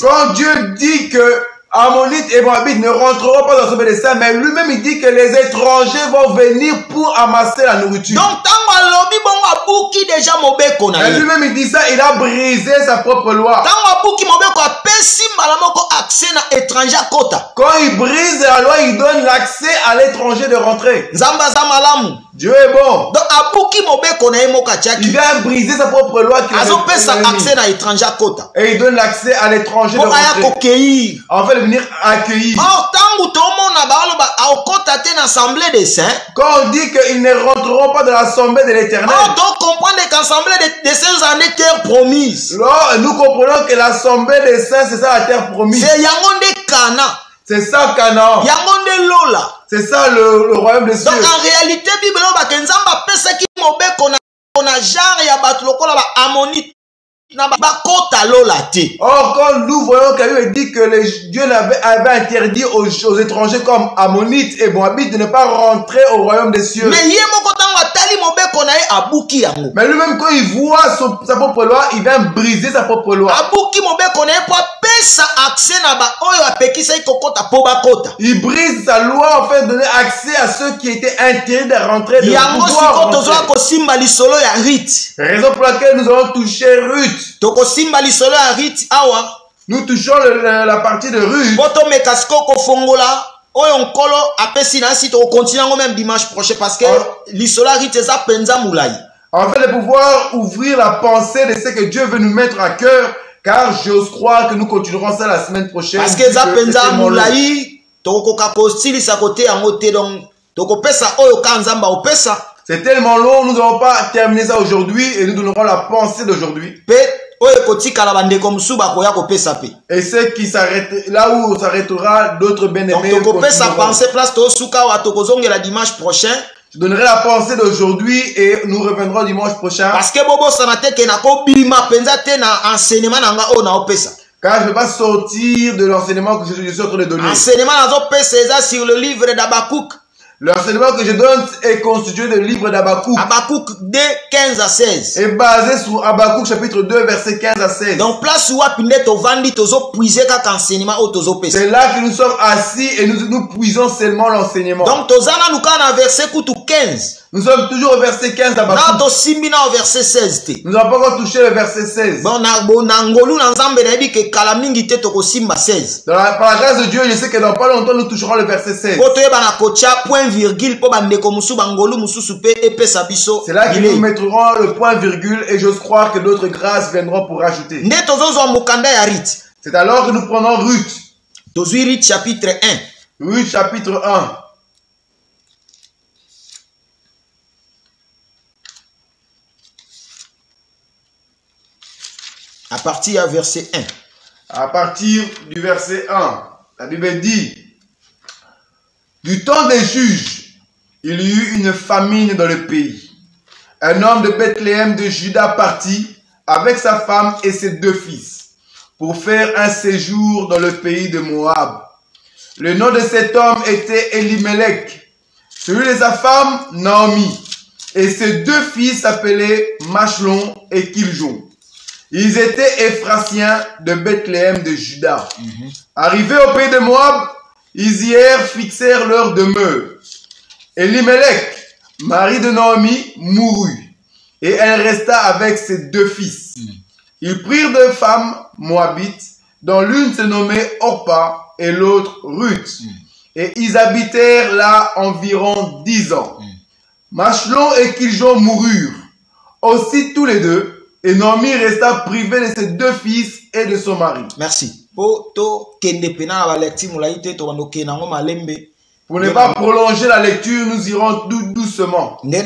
Quand Dieu dit que Ammonites et Moabites ne rentreront pas dans ce destin, mais lui-même il dit que les étrangers vont venir pour amasser la nourriture. Donc, tant alobi bongo abuki déjà mobeko na Et ye. lui-même il dit ça, il a brisé sa propre loi. Tant abuki mobeko apesi mbala moko accès na étranger kota. Quand il brise la loi, il donne l'accès à l'étranger de rentrer. Nzamba za malamu. Dieu est bon. Donc abuki mobeko na ye moka Il tiaki. vient briser sa propre loi qu'il Azo a pesa mis. accès na étranger kota. Et il donne l'accès à l'étranger de Pour aya rentrer. kokeir. En fait, de venir accueillir. Or tangu tomona baalo ba akota te na assemblée des saints. Quand on dit qu'ils ne rentreront pas dans l'assemblée de l'éternel, Or donc comprendre qu'assemblée des saints en est terre promise. alors nous comprenons que l'assemblée des saints, c'est ça la terre promise. C'est yango nde Kana. C'est ça Canaan. Yango nde Lola. C'est ça le royaume des cieux. Donc en réalité Bible ba kenzamba pesa ki mobeko na genre ya bato lokola ba Ammonite na ba kota Lola te. Or, quand nous voyons qu'il dit que Dieu avait interdit aux étrangers comme Ammonites et Moabites de ne pas rentrer au royaume des cieux. Mais ye moko tango atali mobeko na ye abuki yango. Mais lui-même, quand il voit sa propre loi, il vient briser sa propre loi. Abuki mobeko na ye po pesa accès na ba oyo apekisa ikokota po bakota. Il brise sa loi en fait de donner accès à ceux qui étaient interdits de rentrer, de Yango pouvoir siko tozoa rentrer. kosimba lisolo ya Rite. Raison pour laquelle nous allons toucher Ruth. Tokosimba lisolo ya Rite awa. Nous touchons la partie de Ruth. Poto mekasiko kofongola. Oyo nkolo apesi na si tokokontinue yango même dimanche prochain parce que lisolo ya Rite eza penza mulai. En fait, de pouvoir ouvrir la pensée de ce que Dieu veut nous mettre à cœur. Car j'ose croire que nous continuerons ça la semaine prochaine. Parce que eza penza mulai tokokoka kosilisa kote yango te donc tokopesa oyo ka nzamba opesa. C'est tellement long, nous n'allons pas terminer ça aujourd'hui et nous donnerons la pensée d'aujourd'hui. Pe oyo kotikala bandeko mosusu bakoya kopesa pe. Et ceux qui s'arrêtent, là où on s'arrêtera, d'autres bien-aimés. Donc tokopesa pensée place tosuka wa tokozongela dimanche prochain. Je donnerai la pensée d'aujourd'hui et nous reviendrons dimanche prochain. Parce que bobo sanate ke na ko bima penza te na enseignement nanga o na opesa. Car je ne vais pas sortir de l'enseignement que je suis en train de donner. Enseignement nazo pesa eza sur le livre d'Abakouk. L'enseignement que je donne est constitué du livre d'Abakouk. Abakouk 2, 15 à 16. Et basé sur Abakouk chapitre 2 verset 15 à 16. Donc place où apinde to vandi tozo puiser kaka enseignement o tozo pesa. C'est là que nous sommes assis et nous puisons seulement l'enseignement. Donc tozana nuka na verset kutu 15. Nous sommes toujours au verset 15 Na d'Abakouk. to simbi na au verset 16 te. Nous n'avons pas encore touché le verset 16. Bon na ngolu na nzambe na yebi ke kala mingi te toko simba 16. Par la grâce de Dieu, je sais que dans pas longtemps, nous toucherons le verset 16. Po toyeba na kocha point virgule po bandeko musu bangolu mususu pe epesa biso. C'est là que nous mettrons le point virgule et j'ose croire que d'autres grâces viendront pour rajouter. Nde tozozwa mukanda ya Rite. C'est alors que nous prenons Ruth. Tozwi Rite chapitre 1. Ruth chapitre 1. À partir du verset 1. À partir du verset 1, la Bible dit: du temps des juges, il y eut une famine dans le pays. Un homme de Bethléem de Juda partit avec sa femme et ses 2 fils pour faire un séjour dans le pays de Moab. Le nom de cet homme était Elimelech, celui de sa femme Naomi, et ses 2 fils s'appelaient Machlon et Kiljon. Ils étaient Éphrasiens de Bethléem de Juda. Arrivés au pays de Moab, ils y fixèrent leur demeure. Elimelech, mari de Naomi, mourut, et elle resta avec ses 2 fils. Ils prirent 2 femmes moabites, dont l'une se nommait Orpa et l'autre Ruth. Et ils habitèrent là environ 10 ans. Machlon et Kiljon moururent, aussi tous les 2. Et Naomi resta privée de ses 2 fils et de son mari. Merci. Pour ne pas prolonger la lecture, nous irons doucement. C'est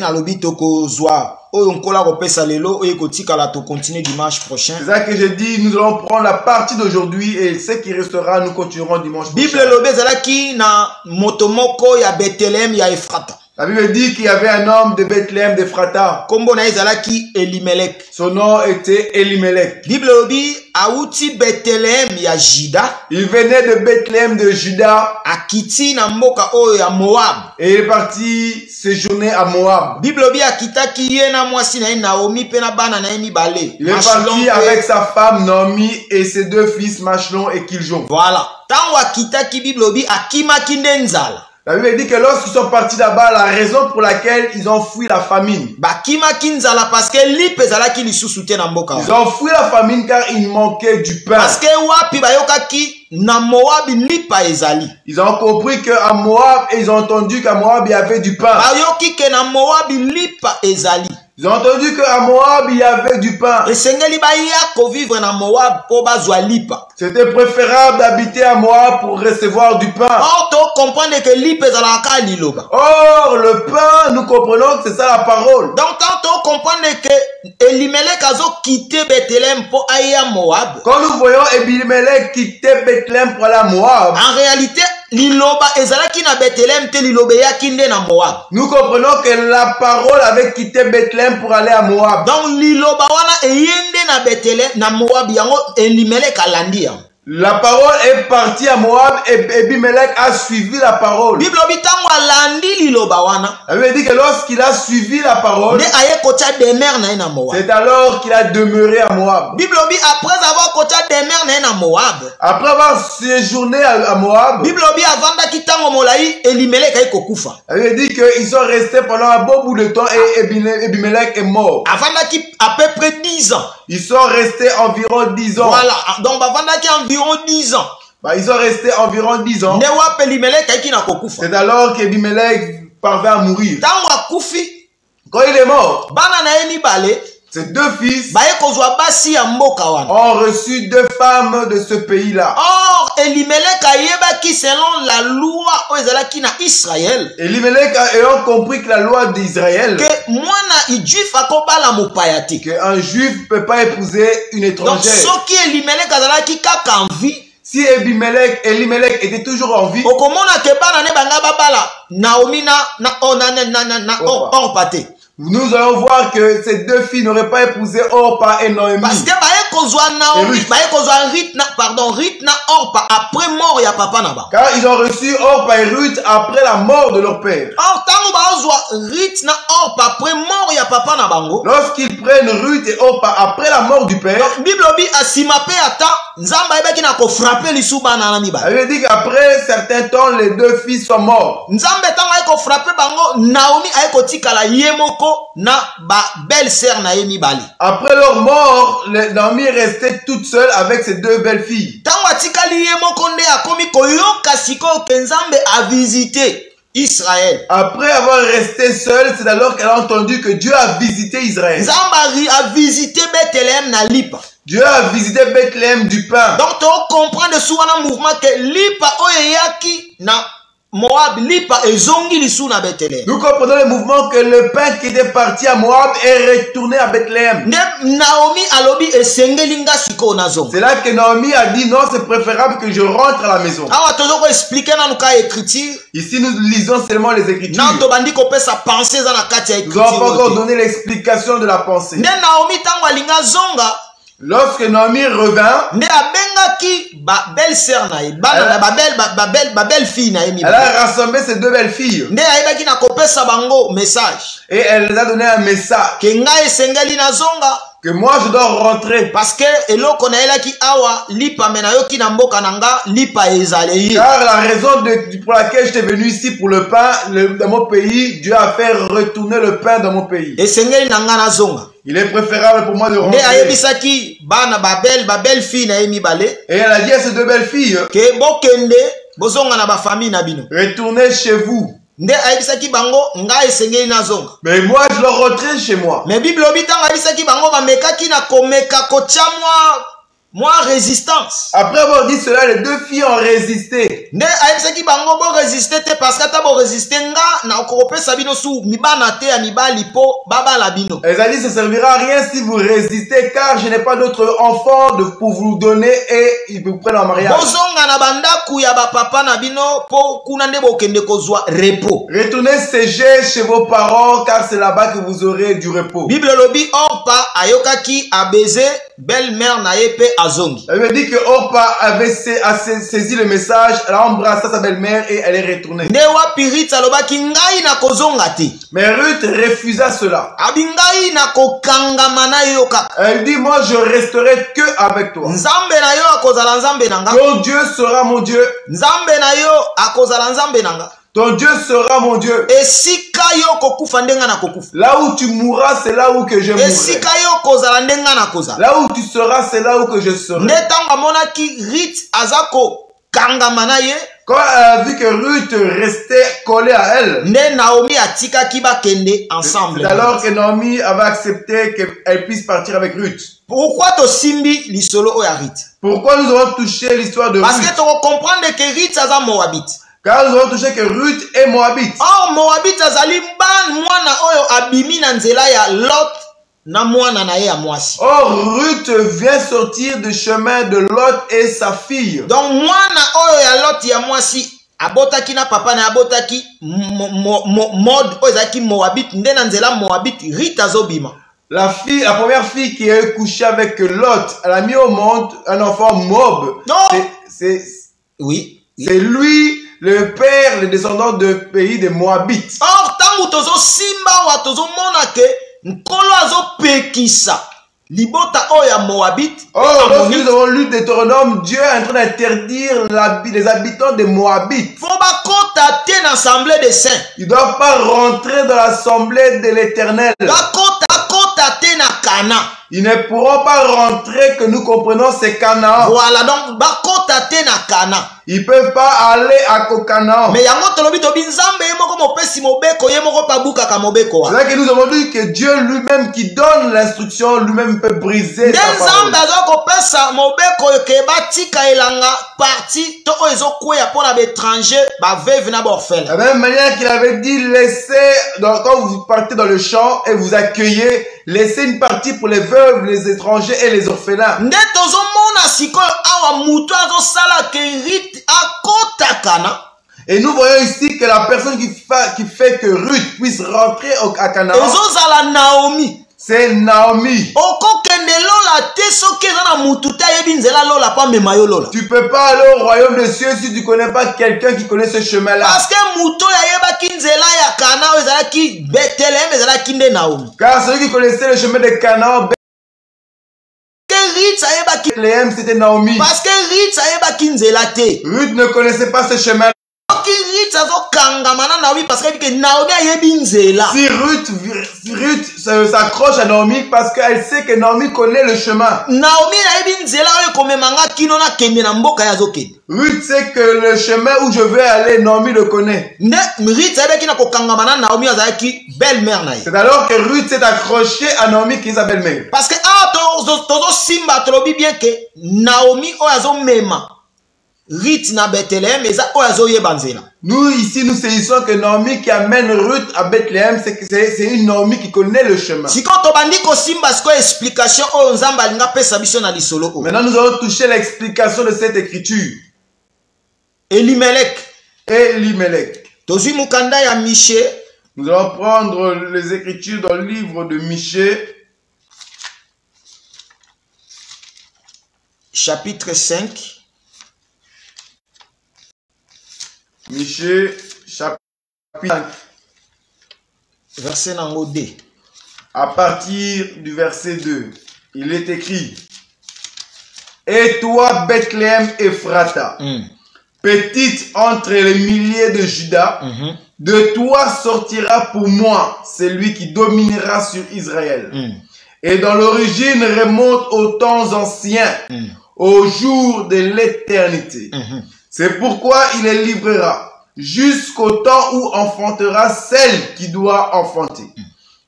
ça que j'ai dit, nous allons prendre la partie d'aujourd'hui et ce qui restera, nous continuerons dimanche prochain. La Bible dit qu'il y avait un homme de Bethléem d'Ephrata. kombo na ezalaki Elimelek. Son nom était Elimelech. Bible obi auti Bethlehem ya Juda, Il venait de Bethléem de Juda akiti na mboka oyo ya Moab. et il est parti séjourner à Moab. Bible obi akitaki ye na mwasi na ye Naomi pe na bana na ye mibale. Il est Machlon parti pe- avec sa femme Naomi et ses deux fils Machlon et Kiljon. Voilà. Tango akitaki Bible obi akimaki nde nzala. La Bible dit que lorsqu'ils sont partis là-bas, la raison pour laquelle ils ont fui la famine. Bakimaki nzala parce que lipe ezalaki lisusu te na mboka. Ils ont fui la famine car il manquait du pain. Parce que wapi bayokaki na Moab lipa ezali. Ils ont compris qu'à Moab, et ils ont entendu qu'à Moab, il y avait du pain. Bayoki ke na Moab lipa ezali. Ils ont entendu qu'à Moab, il y avait du pain. Esengeli baya ko vivre na Moab po bazwa lipa. C'était préférable d'habiter à Moab pour recevoir du pain. Or to comprendre que lipa ezalaka liloba. Or, le pain, nous comprenons que c'est ça la parole. Donc tant to comprendre que Elimelek azo quitter Bethléem po aya Moab. Quand nous voyons Elimelech quitter Bethléem pour aller à Moab, En réalité, liloba ezalaki na Bethléem te liloba yaki nde na Moab. nous comprenons que la parole avait quitté Bethléem pour aller à Moab. Donc liloba wana eyende na Bethléem na Moab yango Elimelek alandi yango. La parole est partie à Moab et Elimelech a suivi la parole. Bible obi tango alandi liloba wana. La Bible dit que lorsqu'il a suivi la parole, Nde aye kotia demeure na ye na Moab. c'est alors qu'il a demeuré à Moab. Bible obi après avoir kotia demeure na ye na Moab. Après avoir séjourné à Moab, Bible obi avandaki tango molai Elimelek aye kokufa. la Bible dit qu'ils sont restés pendant un bon bout de temps et Elimelech est mort. Avandaki à peu près 10 ans. Ils sont restés environ 10 ans. Voilà. Donc avandaki environ 10 ans. Ils sont restés environ 10 ans. Nde wape Elimelek aye na kokufa. C'est alors qu'Elimelech parvint à mourir. Tango akufi Quand il est mort, bana na ye mibale ses deux fils baye kozwa basi ya mboka wana. ont reçu deux femmes de ce pays-là. Or Elimelek ayebaki selon la loi oyo ezalaki na Israël Elimelech ayant compris que la loi d'Israël, que mwana ijuif akobala mopaya te. qu'un juif ne peut pas épouser une Donc étrangère. soki Elimelek azalaki kaka en vie, Si Elimelech était toujours en vie, okomona ke bana ne banga babala Naomi na Orpa te. nous allons voir que ces deux filles n'auraient pas épousé Orpa et Noémie. Parce que baye kozwa Naomi, baye kozwa Ruth na Orpa après mort ya papa na ba. Car ils ont reçu Orpa et Ruth après la mort de leur père. Or tango bazwa Ruth na Orpa après mort ya papa na bango. Lorsqu'ils prennent Ruth et Orpa après la mort du père, Donc Bible obi asima pe ata nzamba ayebaki na kofrape lisu bana na mibale. ça veut dire qu'après certain temps, les deux fils sont morts. Nzambe tango aye kofrape bango Naomi aye kotikala ye moko na ba belle-sœur na ye mibale. Après leur mort, Naomi est restée toute seule avec ses deux belles filles. Tango atikali ye moko nde akomi koyoka sikoyo ke Nzambe a visité Israël. Après avoir resté seule, c'est alors qu'elle a entendu que Dieu a visité Israël. Nzambe a visité Bethléem na lipa. Dieu a visité Bethléem du pain. Donc tu comprends souvent un mouvement que lipa oyeyaki na Moab lipa ezongi lisu na Bethléem. Nous comprenons le mouvement que le pain qui était parti à Moab est retourné à Bethléem. Ne Naomi alobi esengeli nga sikoyo nazonga. C'est là que Naomi a dit non, c'est préférable que je rentre à la maison. Awa tozoko expliquer na nuka écriture. Ici, nous lisons seulement les Écritures. Na to bandi kopesa pensée za na kati ya Nous n'avons pas encore écriture. donné l'explication de la pensée. Ne Naomi tango alinga zonga Lorsque Naomi revint, ne abengaki ba belle-sœur na ye bana na ba belle fille na ye elle mibale. a rassemblé ses deux belles filles Nde ayebaki na kopesa bango message et elle les a donné un message ke ngai esengeli na zonga que moi je dois rentrer. parce que eloko na yelaki awa lipa mena yoki na mboka na nga lipa ezale ye. Car la raison pour laquelle j'étais venu ici pour le pain, dans mon pays, Dieu a fait retourner le pain dans mon pays. Esengeli na nga na zonga. Il est préférable pour moi de Nde rentrer. ayebisaki bana ba belle fille na ye mibale Et elle a dit à ces deux belles filles, ke bokende bozonga na ba famille na bino. retournez chez vous. Nde ayebisaki bango ngai esengeli na zonga. Mais moi je dois rentrer chez moi. Mais Bible obi tango ayebisaki bango bamekaki na komeka kotia moi résistance. Après avoir dit cela, les deux filles ont résisté. Ne ayebisaki bango bo résister te parce que ata bo résister nga na okopesa bino su mibana te ya mibali po babala bino. Elles ont dit ça servira à rien si vous résistez car je n'ai pas d'autres enfants pour vous donner et ils vous prennent en mariage. Bozonga na bandaku ya ba papa na bino po kuna nde bokende kozwa repos. Retournez sécher chez vos parents car c'est là-bas que vous aurez du repos. Bible lobi Orpa ayokaki abeze belle-mère na ye pe azongi. Elle me dit que Orpa avait saisi le message, elle a embrassé sa belle-mère et elle est retournée. Ne wapi Ruth alobaki ngai na kozonga te. Mais Ruth refusa cela. Abingai na kokangama na yo kaka. Elle dit moi je resterai que avec toi. Nzambe na yo akozala nzambe nanga. Ton Dieu sera mon Dieu. Nzambe na yo akozala nzambe nanga. Ton Dieu sera mon Dieu. Esika yo kokufa ndenga na kokufa. Là où tu mourras, c'est là où que je mourrai. Esika yo kozala ndenga na kozala. Là où tu seras, c'est là où que je serai. Netanga monaki Ruth azako kangama na ye. Quand elle a vu que Ruth restait collée à elle, ne Naomi atika kiba kende ensemble. c'est alors que Naomi avait accepté qu'elle puisse partir avec Ruth. Pourquoi to simbi lisolo o ya Ruth? Pourquoi nous avons touché l'histoire de Parce Ruth? que tu comprendre que Ruth aza Moabite. Car nous avons touché que Ruth est Moabite. Or Moabite azali ban mwana oyo abimi na nzela ya Lot na mwana na ye ya mwasi. Or Ruth vient sortir du chemin de Lot et sa fille. Donc mwana oyo ya Lot ya mwasi abotaki na papa na abotaki mode oyo ezalaki Moabite nde na nzela Moabite Ruth azobima. La première fille qui a couché avec Lot, elle a mis au monde un enfant Moab. Oui. C'est lui le père, le descendant du pays de Moabite. Or tangu tozo simba wa tozo mona ke nkolo azo pekisa libota oya Moabite. Oh, lorsque nous avons lu Deutéronome, Dieu est en train d'interdire les habitants de Moabite. Faut ba kota te na assemblée des saints. Ils ne doivent pas rentrer dans l'assemblée de l'Éternel. Ba kota te na Cana. Ils ne pourront pas rentrer, que nous comprenons, c'est Canaan. Voilà, donc ba kota te na Cana. Ils ne peuvent pas aller à Canaan. Mais yango tolobi to binzambe moko mopesi mobeko ye moko pabuka ka mobeko wa. C'est là que nous avons dit que Dieu lui-même qui donne l'instruction, lui-même peut briser sa parole. Nzambe azo pesa mobeko ke batika elanga parti to ezo kweya pona ba étranger ba veuve na ba orphelin. De la même manière qu'il avait dit laissez quand vous partez dans le champ et vous accueillez, laissez une partie pour les veuves, les étrangers et les orphelins. Nde tozo mona siko awa muto azo sala ke Ruth akota Kana. Et nous voyons ici que la personne qui fait que Ruth puisse rentrer à Canaan, ezozala Naomi. c'est Naomi. Okokende lola te soki eza na mutu te ayebi nzela lola pa mema yo lola. Tu peux pas aller au royaume des cieux si tu connais pas quelqu'un qui connaît ce chemin-là. Parce que mutu ayebaki nzela ya Kana ezalaki Bethlehem ezalaki nde Naomi. Car celui qui connaissait le chemin de Canaan, Bethléem, c'était Naomi. Parce que Ruth ayebaki nzela te. Ruth ne connaissait pas ce chemin. Parce que Naomi ayebi nzela. Si Ruth s'accroche à Naomi parce qu'elle sait que Naomi connaît le chemin. Naomi ayebi nzela oyo komemanga kino na kende na mboka ya zokende. Ruth sait que le chemin où je vais aller, Naomi le connaît. Ruth ayebaki na kokangama na Naomi azalaki belle-mère na ye. C'est alors que Ruth s'est accrochée à Naomi qui est sa belle-mère. Parce que tozo simba tolobi bien que Naomi oyo azomema Ruth na Bethlehem eza oyo azoyeba nzela. Nous ici nous saisissons que Naomi qui amène Ruth à Bethléem, c'est une Naomi qui connaît le chemin. Si quand tobandi ko simba siko explication oyo nzamba alinga pesa biso na lisolo. Maintenant nous allons toucher l'explication de cette écriture. Elimelech. Tozui mukanda ya Michée. Nous allons prendre les écritures dans le livre de Michée. Chapitre 5. Michée, chapitre 5. Verset nango 2. À partir du verset 2, il est écrit: Et toi, Bethléem Ephrata, petite entre les milliers de Juda, de toi sortira pour moi celui qui dominera sur Israël. Et dans l'origine remonte aux temps anciens, au jour de l'éternité. C'est pourquoi il les livrera jusqu'au temps où enfantera celle qui doit enfanter.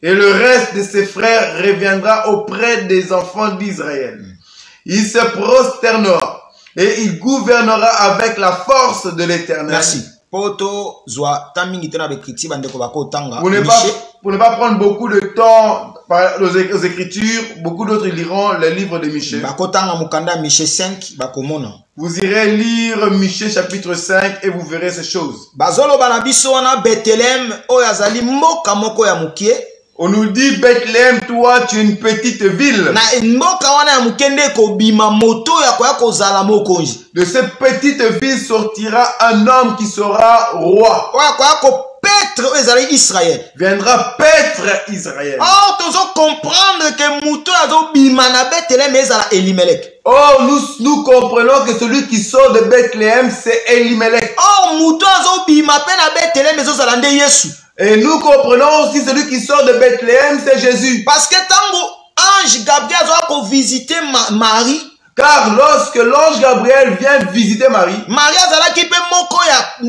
Et le reste de ses frères reviendra auprès des enfants d'Israël. Il se prosternera et il gouvernera avec la force de l'Éternel. Merci. Poto zwa tamingi tena bekriti bandeko bakotanga. Pour ne pas prendre beaucoup de temps aux Écritures, beaucoup d'autres liront le livre de Michée. Bakotanga mukanda Michée 5 bakomona. Vous irez lire Michée chapitre 5 et vous verrez ces choses. Bazolo banabiso wana Bethléem oyazali mboka moko ya mukie. On nous dit Bethléem, toi tu es une petite ville. Na mboka wana ya mukende ko bima moto ya koya kozala mokonzi. De cette petite ville sortira un homme qui sera roi. Oya koya ko Petre ezali Israël. Viendra paître Israël. Oh, tozo comprendre que moto azo bima na Bethléem ezala Elimelech. Oh, nous comprenons que celui qui sort de Bethléem c'est Elimelech. Oh, moto azo bima pe na Bethléem ezozala nde Yesu. Et nous comprenons aussi celui qui sort de Bethléem, c'est Jésus. Parce que tango ange Gabriel doit visiter Marie. Car lorsque l'ange Gabriel vient visiter Marie, Marie azala ki pe moko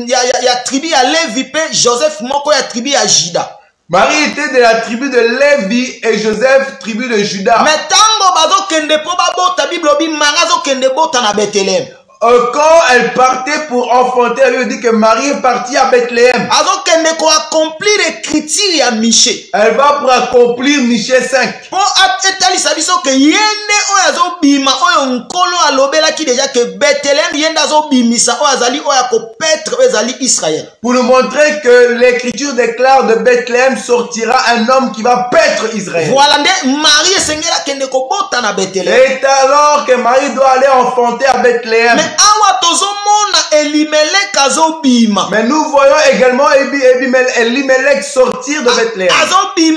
ya tribu ya Lévi pe Joseph moko ya tribu ya Juda. Marie était de la tribu de Lévi et Joseph tribu de Juda. Mais tango bazo kende po babota Bible obi Marie azo kende bota na Bethléem. Quand elle partait pour enfanter, elle lui dit que Marie est partie à Bethléem. Accomplir l'écriture ya Michée. Elle va pour accomplir Michée 5. Pour nous montrer que l'écriture déclare de Bethléem sortira un homme qui va paître Israël. Et alors que Marie doit aller enfanter à Bethléem. Mais nous voyons également Elimelech sortir de Bethléem. Sortir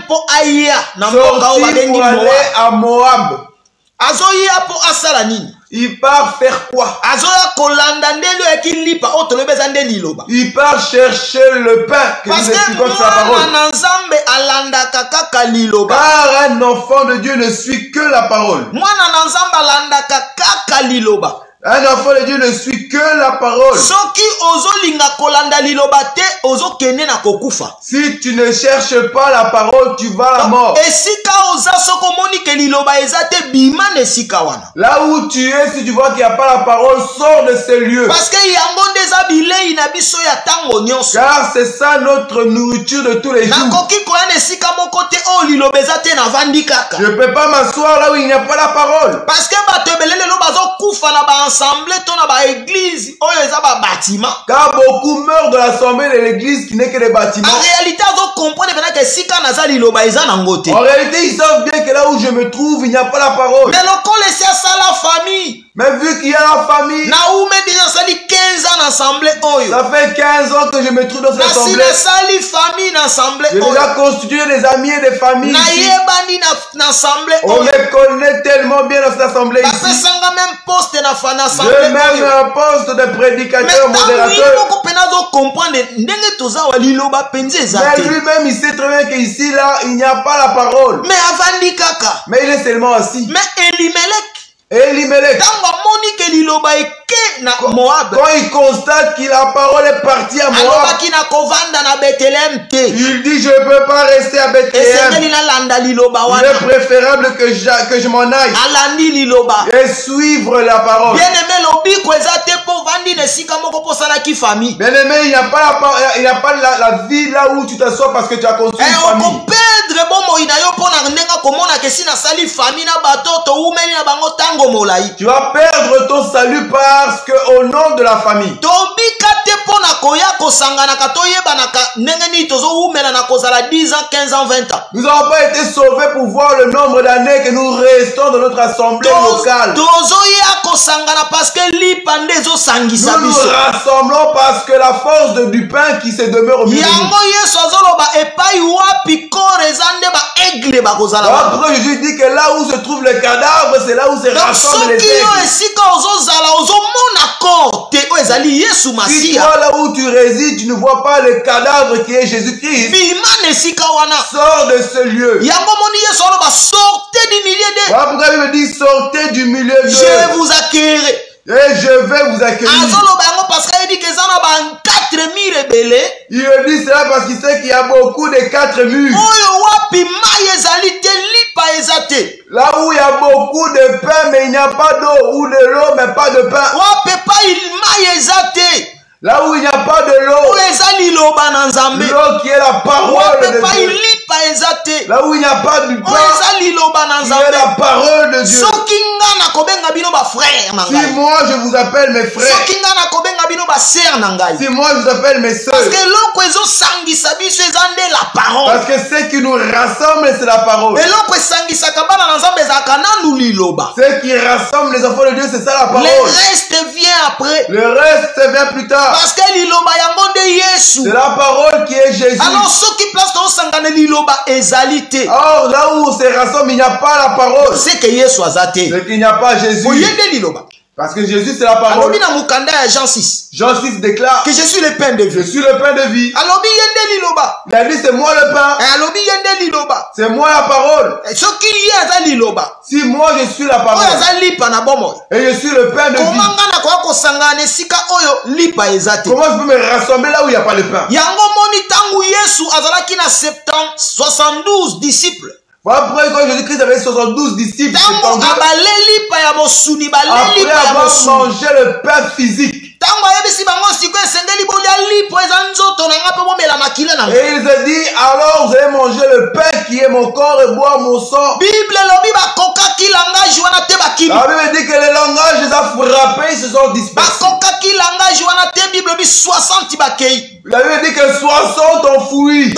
pour aller à Moab. Il part faire quoi? Il part chercher le pain que nous expliquons sur la parole. Car un enfant de Dieu ne suit que la parole. Un enfant de Dieu ne suit que la parole. Si tu ne cherches pas la parole, tu vas à la mort. Là où tu es, si tu vois qu'il n'y a pas la parole, sors de ce lieu. Car c'est ça notre nourriture de tous les jours. Je ne peux pas m'asseoir là où il n'y a pas la parole. Car beaucoup meurent de l'assemblée de l'église qui n'est que des bâtiments. En réalité, ils savent bien que là où je me trouve, il n'y a pas la parole. Mais vu qu'il y a la famille, ça fait 15 ans que je me trouve dans cette assemblée. J'ai déjà constitué des amis et des familles ici. On me connaît tellement bien dans cette assemblée ici. J'ai même un poste de prédicateur, modérateur. Mais lui-même, il sait très bien qu'ici, là, il n'y a pas la parole. Mais il est seulement assis. Elimelech, quand il constate que la parole est partie à Moab, il dit je ne peux pas rester à Bethléem. Il est préférable que je m'en aille et suivre la parole. Bien aimé, il n'y a pas la vie là où tu t'assois parce que tu as construit une famille. Tu vas perdre ton salut parce que au nom de la famille. Nous n'avons pas été sauvés pour voir le nombre d'années que nous restons dans notre assemblée locale. Nous nous rassemblons parce que la force du pain qui se demeure au milieu de nous. Après, Jésus dit que là où se trouve le cadavre, c'est là où se rassemblent les aigles. Si toi là où tu résides, tu ne vois pas le cadavre qui est Jésus-Christ, sors de ce lieu. Voilà pourquoi il me dit sortez du milieu d'eux. Je vous accueillerai. Et je vais vous accueillir. 4 murs belé. Il dit cela parce qu'il sait qu'il y a beaucoup de 4 murs. Oyo wapi mai ezali te lipa ezate. Là où il y a beaucoup de pain, mais il n'y a pas d'eau, ou de l'eau, mais pas de pain. Wapi pa mai ezate. Là où il n'y a pas de l'eau, l'eau qui est la parole de Dieu. Là où il n'y a pas du pain, qui est la parole de Dieu. Si moi je vous appelle mes frères, si moi je vous appelle mes soeurs, parce que ce qui nous rassemble c'est la parole. Ce qui rassemble les enfants de Dieu c'est ça la parole. Le reste vient après. Le reste vient plus tard. Parce que liloba yango nde Yesu. C'est la parole qui est Jésus. Alors ceux qui placent dans sangane liloba ezalité. Or là où on se rassemble, il n'y a pas la parole. C'est que Yesu azate. C'est qu'il n'y a pas Jésus. Oyende liloba. Parce que Jésus c'est la parole. Jean 6. Jean 6 déclare que je suis le pain de vie. Je suis le pain de vie. Il a dit c'est moi le pain. C'est moi la parole. Si moi je suis la parole. Et je suis le pain de vie. Comment je peux me rassembler là où il n'y a pas de pain? 72 disciples. Voilà pourquoi quand Jésus-Christ avait 72 disciples, après avoir mangé le pain physique, et il se dit, alors vous allez manger le pain qui est mon corps et boire mon sang. La Bible dit que le langage les a frappés, ils se sont dispersés. La Bible dit que 60 ont fui.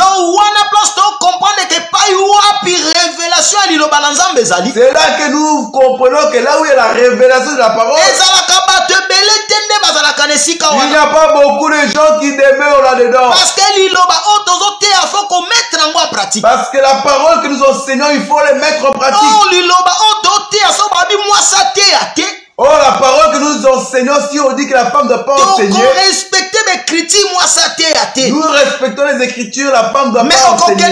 C'est là que nous comprenons que là où il y a la révélation de la parole, il n'y a pas beaucoup de gens qui demeurent là-dedans. Parce que la parole que nous enseignons, il faut les mettre en pratique. Oh, la parole que nous enseignons, si on dit que la femme ne doit pas enseigner, nous respectons les Écritures, la femme ne doit pas enseigner.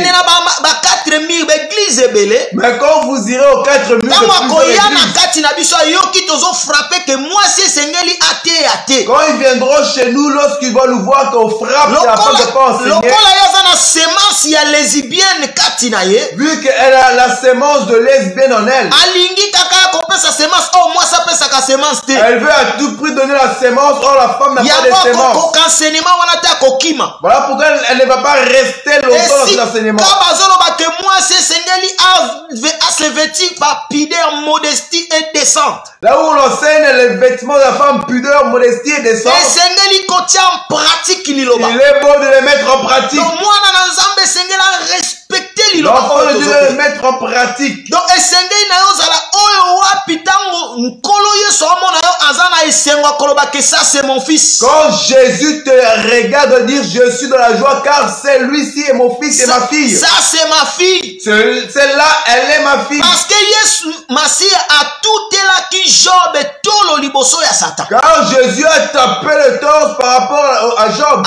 Mais quand vous irez aux 4 murs de quand ils viendront chez nous, lorsqu'ils vont nous voir qu'on frappe, la femme ne doit pas enseigner. Vu qu'elle a la sémence de lesbienne en elle, elle veut à tout prix donner la sémence, or la femme n'a pas de sémence. Voilà pourquoi elle ne va pas rester longtemps dans cet enseignement. Là où on enseigne les vêtements de la femme, pudeur, modestie et décence, il est bon de les mettre en pratique. L'enfant de Dieu doit les mettre en pratique. Ça c'est mon fils. Quand Jésus te regarde dire je suis dans la joie car celui-ci est mon fils et ma fille. Ça c'est ma fille. Celle-là elle est ma fille. Parce que Yesu Massia a tout est là qui Job et tout le liboso ya Satan. Car Jésus a tapé le torse par rapport à Job.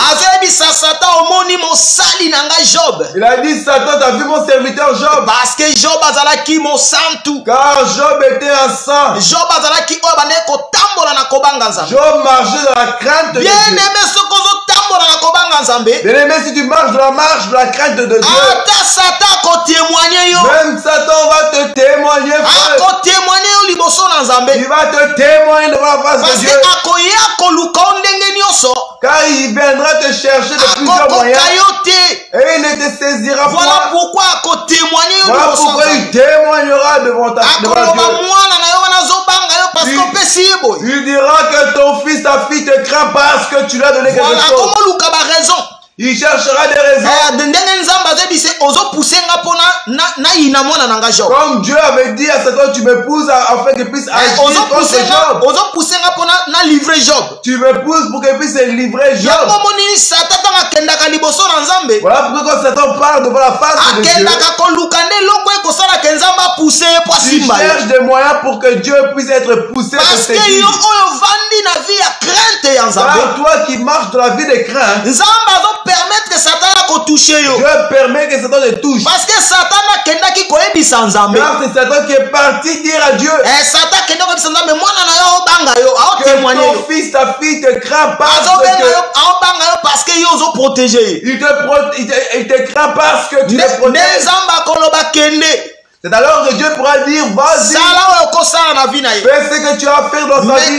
Il a dit Satan t'as vu mon serviteur Job. Parce que Job azalaki mon santu. Car Job était un saint. Job azalaki obaneko tambola na kobanga nzambe. Job marchait dans la crainte de Dieu. Bien-aimé sokozo tambola na kobanga nzambe. Bien-aimé si tu marches dans la marche de la crainte de Dieu. Ata Satan ko témoigner yo. Même Satan va te témoigner frère. Ko témoigner yo liboso na nzambe. Il va te témoigner devant la face de Dieu. Parce que akoya ko luka ndenge nyonso. Car il viendra te chercher de plusieurs moyens. Et il ne te saisira pas. Voilà pourquoi ako témoigner yo. Voilà pourquoi il témoignera devant ta Dieu. Il dira que ton fils, ta fille te craint parce que tu lui as donné quelque chose. Il cherchera des raisons. Comme Dieu avait dit à Satan, tu m'épouses afin qu'il puisse agir contre Job. Tu m'épouses pour qu'il puisse livrer Job. Voilà pourquoi quand Satan parle devant la face de Dieu, il cherche des moyens pour que Dieu puisse être poussé. na vie ya crainte ya Nzambe. Car toi qui marches dans la vie de crainte, Nzambe azo permettre que Satan akotouche yo. Dieu permet que Satan te touche. Parce que Satan akendaki koyebisa Nzambe. Car c'est Satan qui est parti dire à Dieu Satan akendaki koyebisa Nzambe mwana na yo obanga yo, ao que témoigner yo. ton fils, ta fille te craint parce Azobenga yo, que ao banga yo parce que yo ozo protéger. il te craint parce que tu le protèges. Nzambe akoloba kende. C'est alors que Dieu pourra dire, vas-y, fais ce que tu as à faire dans sa vie,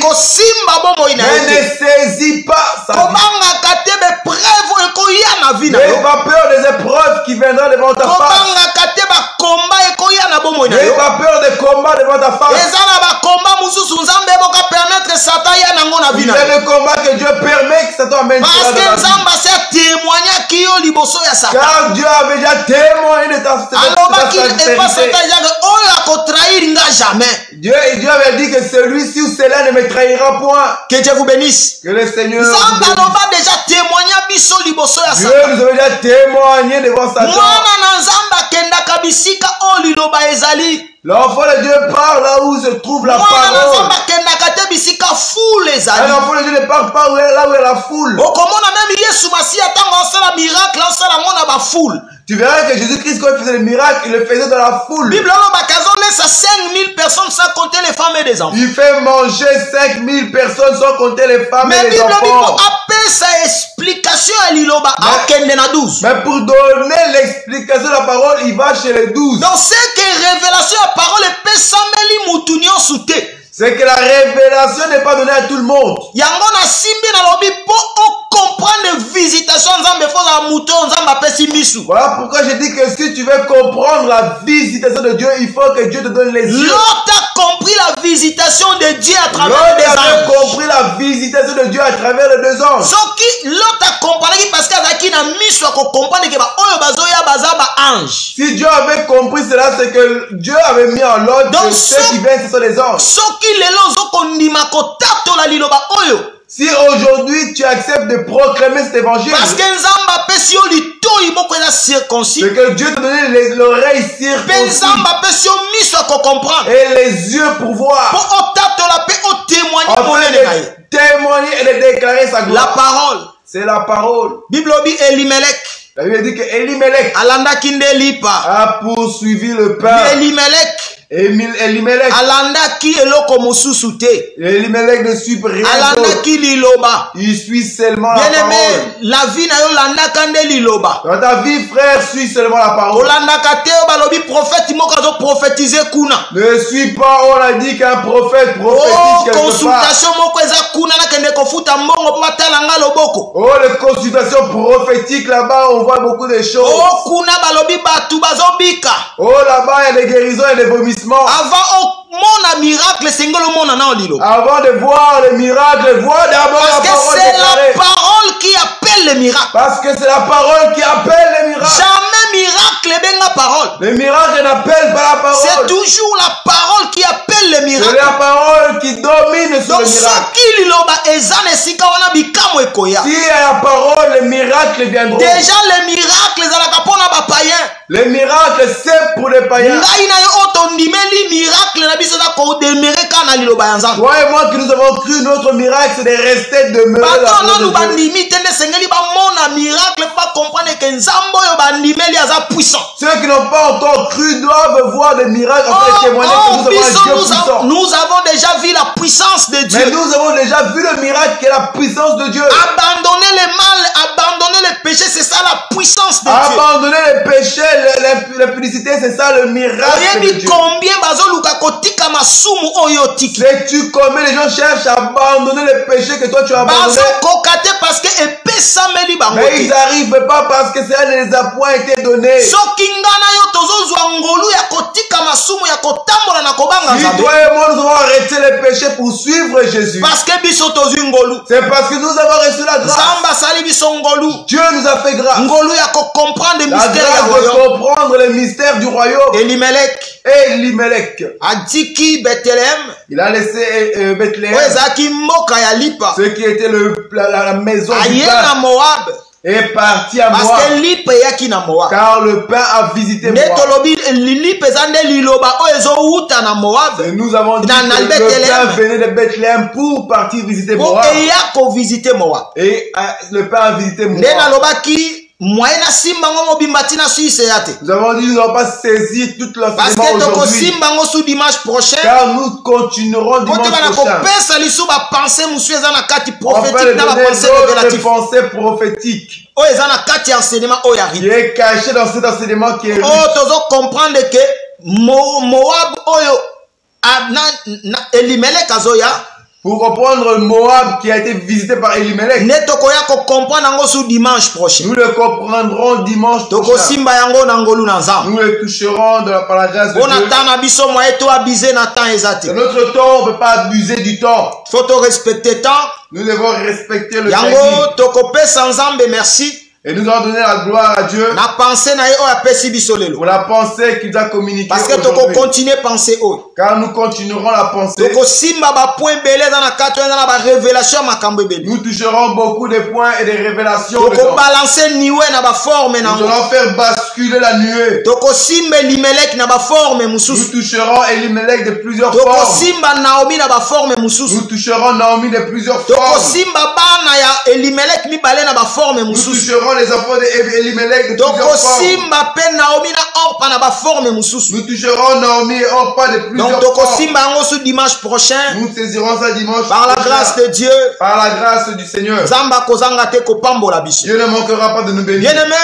mais ne saisis pas sa vie. N'aie pas peur des épreuves qui viendront devant ta face. N'aie pas peur des combats devant ta face. Il y a des combats que Dieu permet que Satan amène. Car Dieu avait déjà témoigné de ta sincérité. Dieu avait dit que celui-ci ou cela ne me trahira point. Que Dieu vous bénisse. Que le Seigneur Dieu nous avait déjà témoigné devant Satan. L'enfant de Dieu parle là où se trouve la parole. Un enfant de Dieu ne parle pas là où est la foule. Tu verras que Jésus-Christ, quand il faisait le miracle, il le faisait dans la foule. Bible laisse 5000 personnes sans compter les femmes et les enfants. Il fait manger 5000 personnes sans compter les femmes et les enfants. Mais pour donner l'explication de la parole, il va chez les 12. Donc c'est que révélation de la parole est c'est que la révélation n'est pas donnée à tout le monde. Voilà pourquoi je dis que si tu veux comprendre la visitation de Dieu, il faut que Dieu te donne les yeux. L'autre a compris la visitation de Dieu à travers les deux anges. L'autre a compris la visitation de Dieu à travers les deux anges. L'autre a compris parce qu'il a mis sur comprendre que si Dieu avait compris cela, c'est que Dieu avait mis en l'ordre que ceux qui viennent, ce sont les anges. Si aujourd'hui tu acceptes de proclamer cet évangile, c'est que Dieu t'a donné l'oreille circoncis et les yeux pour voir, afin de témoigner et de déclarer sa gloire. La parole, c'est la parole. La Bible dit que Elimelech a poursuivi le père. Elimelech ne suit rien d'autre. Il suit seulement la parole. Dans ta vie, frère, suis seulement la parole. Ne suis pas, on a dit qu'un prophète prophétise quelque part. Oh, les consultations prophétiques, là-bas, on voit beaucoup de choses. Oh, là-bas, il y a des guérisons et des vomissements. Avant de voir les miracles, vois d'abord la parole déclarée. C'est la parole qui appelle les miracles. Parce que c'est la parole qui appelle les miracles. Jamais miracle n'est la parole. Les miracles n'appellent pas la parole. C'est toujours la parole qui appelle les miracles. C'est la parole qui domine sur les miracles. Si il y a la parole, les miracles viendront. Déjà les miracles, les miracles, c'est pour les païens. Toi et moi qui nous avons cru, notre miracle, c'est de rester demeuré dans la Ceux qui n'ont pas encore cru doivent voir des miracles en fait témoigner que nous avons un Dieu puissant. Nous avons déjà vu la puissance de Dieu. Mais nous avons déjà vu le miracle qui est la puissance de Dieu. Abandonner le mal, abandonner le péché, c'est ça la puissance de Dieu. Abandonner le péché, la publicité, c'est ça le miracle de Dieu. Sais-tu combien les gens cherchent à abandonner le péché que toi tu as abandonné? Mais ils n'arrivent pas parce que cela ne les a point été donné. Si toi et moi nous avons arrêté le péché pour suivre Jésus, c'est parce que nous avons reçu la grâce. Dieu nous a fait grâce. La grâce de comprendre les mystères du royaume. Elimelech, il a laissé Bethléem, ce qui était la maison du peuple. est parti à Parce Moab. que lipe yaki na Moab. Car le pain a visité Ne Moab. tolobi lipe zande liloba o ezo uta na Moab. Et nous avons dit Na que le Bethléem. pain venait de Bethléem pour partir visiter Po Moab. eya ko visiter Moab. Et le pain a visité Nde Moab. na lobaki moyen na simba ngo mobimbati na Suisse yate. Nous avons dit nous n'allons pas saisir toute Parce l'enseignement que toko aujourd'hui. simba ngo sous dimanche prochain. Car nous continuerons dimanche Kote bana prochain. kopesa lisu ba pensée musu eza na kati On va prophétique na ba donner pensée d'autres révélative. pensées prophétiques O eza na kati ya enseignement o ya qui rive. est caché dans cet enseignement qui est riche. Oh tozo comprendre que Moab oyo Elimelech azoya. Pour reprendre Moab qui a été visité par Elimelech. Ne tokoya ko comprendre ngo sous dimanche prochain. Nous le comprendrons dimanche Toko prochain. simba yango na ngolu na nzambe. Nous le toucherons par la grâce de On Dieu. attend na biso moyen to abuser na temps ezate. Dans notre temps, on ne peut pas abuser du temps. Faut to respecter temps. Nous devons respecter le Yango timing. toko pesa nzambe merci. Et nous allons donner la gloire à Dieu Na pensée na ye o apesi biso lelo. pour la pensée qu'il a communiquée Parce que toko aujourd'hui. continuer penser o. Car nous continuerons la pensée. Toko simba ba point belé dans na kato na ba révélation makambo ebele. Nous toucherons beaucoup de points et des révélations. Toko dedans. balancer niwe na ba forme na Nous ngo. allons faire basculer la nuée. Toko simba Elimelech na ba forme Nous mususu. toucherons Elimelech de plusieurs Toko formes. simba Naomi na ba forme mususu. Nous toucherons Naomi de plusieurs Toko formes. simba bana ya Elimelech mibale na ba forme Nous mususu. toucherons les enfants d'Elimelech de Toko plusieurs formes. simba pe Naomi na Orpa na ba forme mususu. Nous toucherons Naomi et Orpa de plusieurs Donc toko formes. simba yango su dimanche prochain Nous saisirons ça dimanche par la prochain. grâce de Dieu. Par la grâce du Seigneur. Zamba kozanga te kopambola biso. Dieu ne manquera pas de nous bénir. Bien-aimé,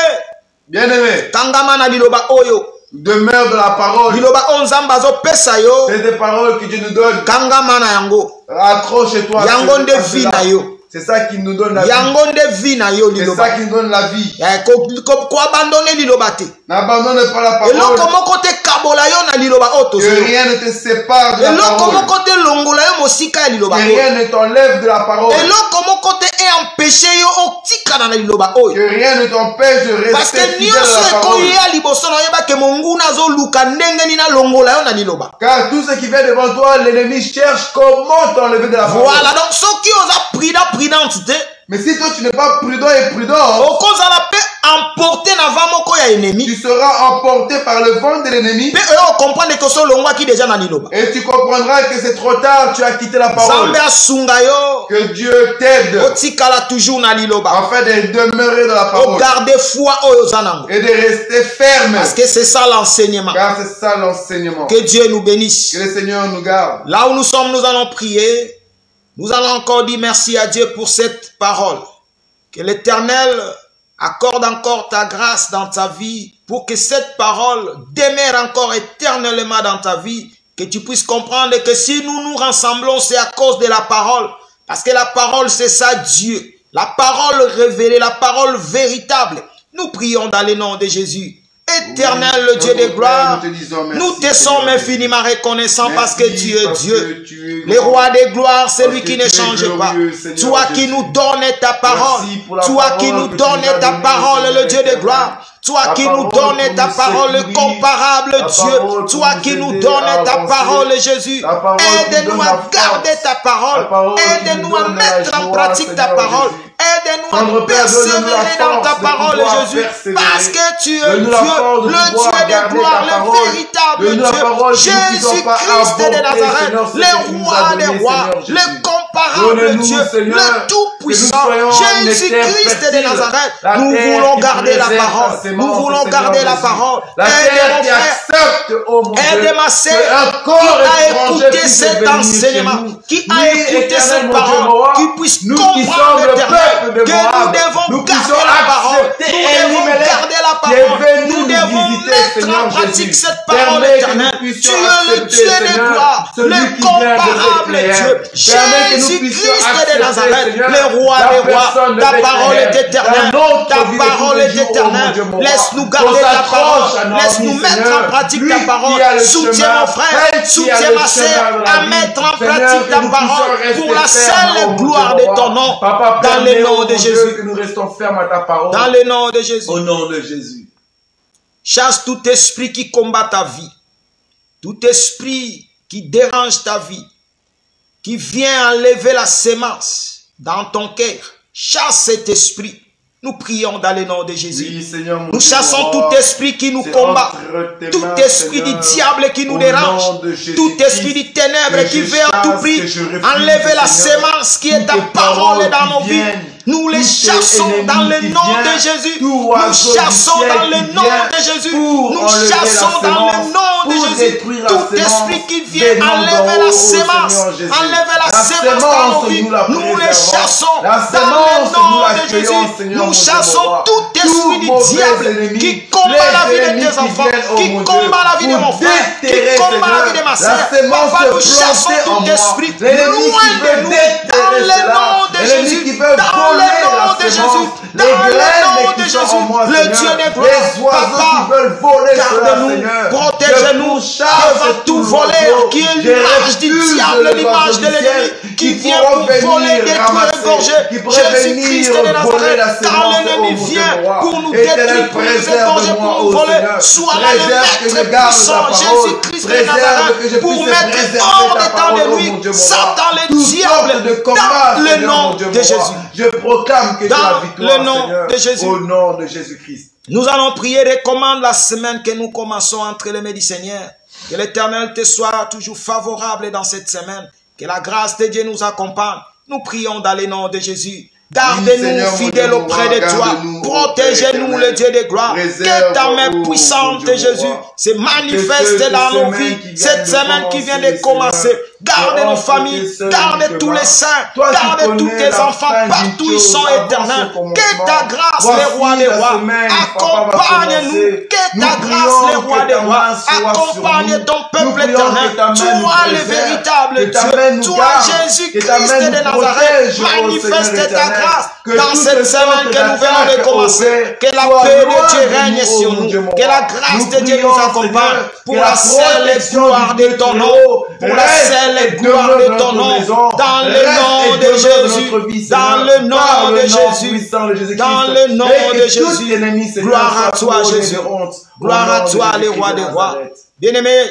Bien-aimé, kangama na liloba oyo. demeure de la parole. Liloba on zamba zo pesa yo. C'est des paroles que Dieu nous donne. Kangama na yango. Accroche-toi. Yango nde à vie cela. na yo. C'est ça qui nous donne la vie. Yango nde vie na yo C'est liloba. ça qui nous donne la vie. Ko abandonner liloba te. N'abandonne pas la parole. Eloko moko te kabola yo na liloba oto. Que rien ne te sépare de la Eloko parole. moko te longola yo mosika ya liloba Que oyo. rien ne t'enlève de la parole. Eloko moko te empêcher yo otika na liloba oyo. Que rien ne t'empêche de Parce rester que fidèle à nyonso la parole. ekoyi ya liboso na yeba ke monguna azoluka ndenge nini alongola yo na liloba. Car tout ce qui vient devant toi, l'ennemi cherche comment t'enlever de la parole. Voilà, donc soki oza prudente te, Mais si toi tu n'es pas prudent et prudent, okozala pe emporté na va moko ya ennemi. tu seras emporté par le vent de l'ennemi. Pe oyo comprendre que so longwaki déjà na liloba. Et tu comprendras que c'est trop tard, tu as quitté la parole. Nzambe asunga yo, Que Dieu t'aide otikala toujours na liloba. afin de demeurer dans la parole Garder foi oyo oza nango. et de rester ferme. Parce que c'est ça l'enseignement. Car c'est ça l'enseignement. Que Dieu nous bénisse. Que le Seigneur nous garde. Là où nous sommes, nous allons prier. Nous allons encore dire merci à Dieu pour cette parole. Que l'Éternel accorde encore ta grâce dans ta vie pour que cette parole demeure encore éternellement dans ta vie. Que tu puisses comprendre que si nous nous rassemblons, c'est à cause de la parole. Parce que la parole, c'est ça Dieu. La parole révélée, la parole véritable. Nous prions dans le nom de Jésus. Éternel, le Dieu de gloire, nous te sommes infiniment reconnaissants parce que tu es Dieu. Le roi de gloire, c'est lui qui ne change pas. Toi qui nous donnes ta parole, toi qui nous donnes ta parole, le Dieu de gloire. Toi qui nous donnes ta parole, le comparable Dieu. Toi qui nous donnes ta parole, Jésus. Aide-nous à garder ta parole. Aide-nous à mettre en pratique ta parole. Aide-nous à persévérer dans ta parole, Jésus. Parce que tu es Dieu, le Dieu de gloire, le véritable Dieu. Jésus-Christ de Nazareth, le roi des rois, le comparable Dieu, le tout-puissant. Jésus-Christ de Nazareth. Nous voulons garder la parole. Nous voulons garder la parole. Aide mon frère, aide ma sœur qui a écouté cet enseignement, qui a écouté cette parole, qui puisse comprendre l'éternel, que nous devons garder la parole. Nous devons garder la parole. Nous devons mettre en pratique cette parole éternelle. Tu es le Dieu de gloire, le comparable Dieu. Jésus-Christ de Nazareth, le roi des rois. Ta parole est éternelle. Ta parole est éternelle. Laisse-nous garder ta parole. Laisse-nous mettre en pratique ta parole. Soutiens mon frère, soutiens ma sœur à mettre en pratique ta parole pour la seule gloire de ton nom. Dans le nom de Jésus. Que nous restons fermes à ta parole. Dans le nom de Jésus. Au nom de Jésus. Chasse tout esprit qui combat ta vie. Tout esprit qui dérange ta vie. Qui vient enlever la sémence dans ton cœur. Chasse cet esprit. Nous prions dans le nom de Jésus. Oui, Seigneur, mon Nous Dieu, chassons roi, tout esprit qui nous c'est combat, entre tes tout mains, esprit du Seigneur, diable qui nous au dérange, nom de Jésus tout esprit Christ, du ténèbre que qui je veut à tout chasse, prix que je refuse, enlever la Seigneur, sémence qui est toutes ta les parole paroles dans qui nos vies. viennent, Nous les tous tes chassons dans ennemis le qui nom viennent, de Jésus. tout Nous oiseau du chassons ciel dans qui le nom vient de Jésus. pour Nous enlever la chassons dans le sémence, nom de pour Jésus. détruire la Tout sémence, esprit qui vient venant enlever d'en la haut, sémence, Seigneur Jésus. enlever la La sémence dans nos sémence, vies. nous la Nous les préservons. chassons La dans le sémence, nous nom de l'accueillons, Jésus. Seigneur, Nous mon Dieu, chassons mon roi. tout esprit du mauvais diable ennemis, qui combat la vie les de ennemis tes qui enfants, viennent, oh qui mon combat Dieu, la vie de pour mon frère, qui déterrer, combat la Seigneur, vie de ma la sœur. sémence Papa, nous plantée chassons en tout moi. esprit L'ennemi loin qui veut de nous, déterrer dans le cela, nom de l'ennemi Jésus, qui veut dans voler le nom la de Jésus, sémence, dans les le graines nom qui de sont en Jésus, moi, le Seigneur, Dieu des les gloires. oiseaux Papa, qui veulent voler cela, garde-nous, Seigneur, protège-nous devant tout voleur qui est l'image du diable, l'image de l'ennemi qui vient pour voler, détruire, égorger. Jésus-Christ de Nazareth, quand l'ennemi vient pour nous détruire, pour nous égorger, pour nous voler, sois là le maître puissant, Jésus-Christ de Nazareth, pour mettre hors d'état de lui, Satan le diable, dans le nom de Jésus. Je proclame que tu as la victoire, le nom Seigneur, de Jésus. au nom de Jésus-Christ. Nous allons prier, recommande la semaine que nous commençons entre les mains du Seigneur. Que l'Éternel te soit toujours favorable dans cette semaine. Que la grâce de Dieu nous accompagne. Nous prions dans le nom de Jésus. Garde-nous fidèles auprès de toi. Protège-nous, le Dieu de gloire. Que ta main puissante, Jésus, se manifeste dans nos vies. Cette semaine qui vient de commencer. Garde nos familles, garde tous les saints, garde tous tes enfants partout ils sont éternels. Que ta grâce, les rois des rois, accompagne-nous. Que ta grâce, les rois des rois, accompagne ton peuple éternel. Toi le véritable Dieu, toi Jésus-Christ de Nazareth, manifeste ta grâce dans cette semaine que nous venons de commencer. Que la paix de Dieu règne sur nous, que la grâce de Dieu nous accompagne pour la seule gloire de ton nom, pour la seule gloire de ton nom, dans le nom de Jésus, dans le nom de Jésus, dans le nom de Jésus. Gloire à toi, Jésus. Gloire à toi, le roi des rois. Bien-aimé,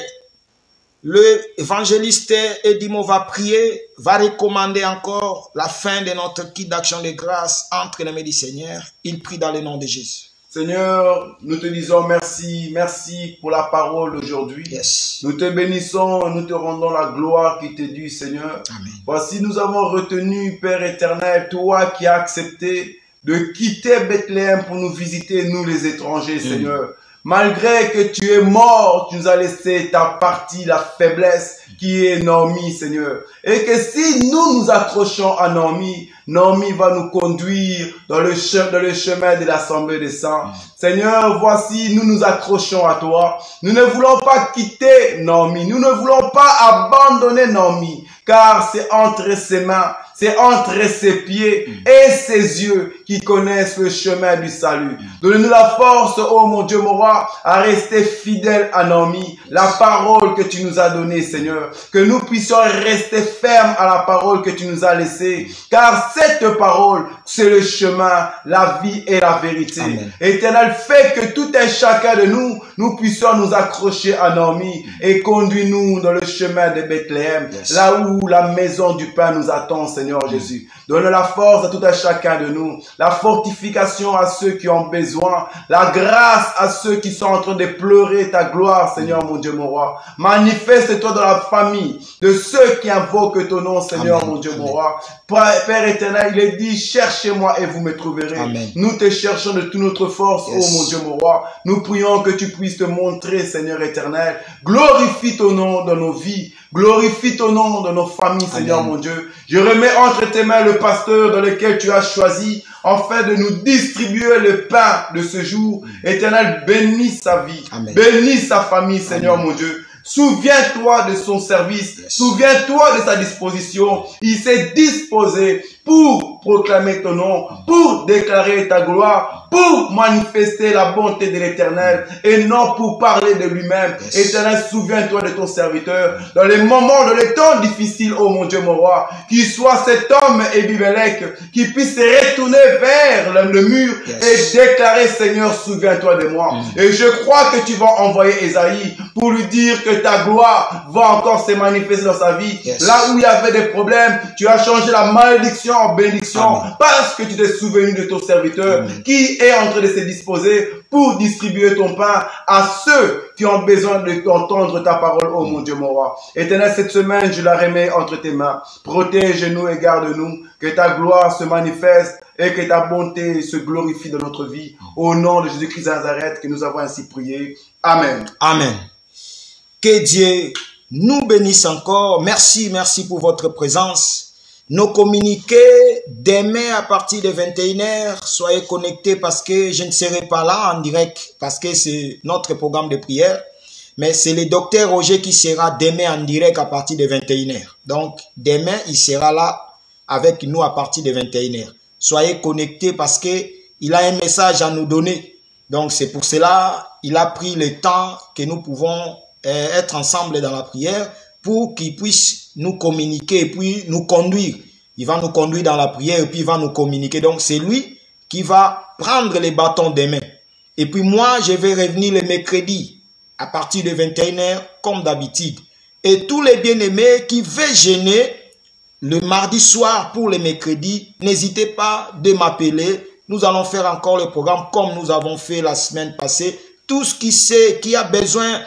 le évangéliste Edimo va prier, va recommander encore la fin de notre kit d'action de grâce entre les mains du Seigneur. Il prie dans le nom de Jésus. Seigneur, nous te disons merci, merci pour la parole d'aujourd'hui. Yes. Nous te bénissons, nous te rendons la gloire qui t'est due, Seigneur. Amen. Voici, nous avons retenu, Père éternel, toi qui as accepté de quitter Bethléem pour nous visiter, nous les étrangers, Seigneur. Malgré que tu es mort, tu nous as laissé ta partie, la faiblesse qui est Naomi, Seigneur. Et que si nous nous accrochons à Naomi, Naomi va nous conduire dans le chemin de l'Assemblée des Saints. Seigneur, voici, nous nous accrochons à toi. Nous ne voulons pas quitter Naomi. Nous ne voulons pas abandonner Naomi. Car c'est entre ses mains, c'est entre ses pieds et ses yeux qui connaissent le chemin du salut. Donne-nous la force, oh mon Dieu, mon roi, à rester fidèle à Naomi, la parole que tu nous as donnée, Seigneur. Que nous puissions rester fermes à la parole que tu nous as laissée. Car cette parole, c'est le chemin, la vie et la vérité. Amen. Éternel, fais que tout un chacun de nous, nous puissions nous accrocher à Naomi et conduis-nous dans le chemin de Bethléem, là où la maison du pain nous attend, Seigneur Jésus. Donne la force à tout un chacun de nous, la fortification à ceux qui ont besoin, la grâce à ceux qui sont en train de pleurer ta gloire, Seigneur mon Dieu, mon roi. Manifeste-toi dans la famille de ceux qui invoquent ton nom, Seigneur. Amen. Mon Dieu, mon roi. Père éternel, il est dit, cherchez-moi et vous me trouverez. Amen. Nous te cherchons de toute notre force, oh mon Dieu, mon roi. Nous prions que tu puisses te montrer, Seigneur éternel. Glorifie ton nom dans nos vies. Glorifie ton nom dans nos familles, Seigneur. Amen. Mon Dieu. Je remets entre tes mains le pasteur dans lequel tu as choisi, afin de nous distribuer le pain de ce jour. Éternel, bénis sa vie. Amen. Bénis sa famille, Seigneur. Amen. Mon Dieu. Souviens-toi de son service. Souviens-toi de sa disposition. Il s'est disposé pour proclamer ton nom, pour déclarer ta gloire, pour manifester la bonté de l'Éternel et non pour parler de lui-même. Éternel, souviens-toi de ton serviteur dans les moments, dans les temps difficiles, oh mon Dieu, mon roi, qu'il soit cet homme Ebimélec qui puisse se retourner vers le mur et déclarer, Seigneur, souviens-toi de moi. Et je crois que tu vas envoyer Esaïe pour lui dire que ta gloire va encore se manifester dans sa vie. Là où il y avait des problèmes, tu as changé la malédiction en bénédiction. Amen. Parce que tu t'es souvenu de ton serviteur qui est en train de se disposer pour distribuer ton pain à ceux qui ont besoin d'entendre ta parole, oh mon Dieu, mon roi. Éternel, cette semaine, je la remets entre tes mains. Protège-nous et garde-nous. Que ta gloire se manifeste et que ta bonté se glorifie dans notre vie. Au nom de Jésus-Christ de Nazareth, que nous avons ainsi prié. Amen. Amen. Que Dieu nous bénisse encore. Merci pour votre présence. Nos communiqués, demain à partir de 21h, soyez connectés parce que je ne serai pas là en direct parce que c'est notre programme de prière. Mais c'est le docteur Roger qui sera demain en direct à partir de 21h. Donc, demain, il sera là avec nous à partir de 21h. Soyez connectés parce que il a un message à nous donner. Donc, c'est pour cela il a pris le temps que nous pouvons être ensemble dans la prière pour qu'il puisse nous communiquer et puis nous conduire. Il va nous conduire dans la prière et puis il va nous communiquer. Donc, c'est lui qui va prendre les bâtons des mains. Et puis moi, je vais revenir le mercredi à partir de 21h comme d'habitude. Et tous les bien-aimés qui veulent gêner le mardi soir pour le mercredi, n'hésitez pas de m'appeler. Nous allons faire encore le programme comme nous avons fait la semaine passée. Tout ce qui sait, qui a besoin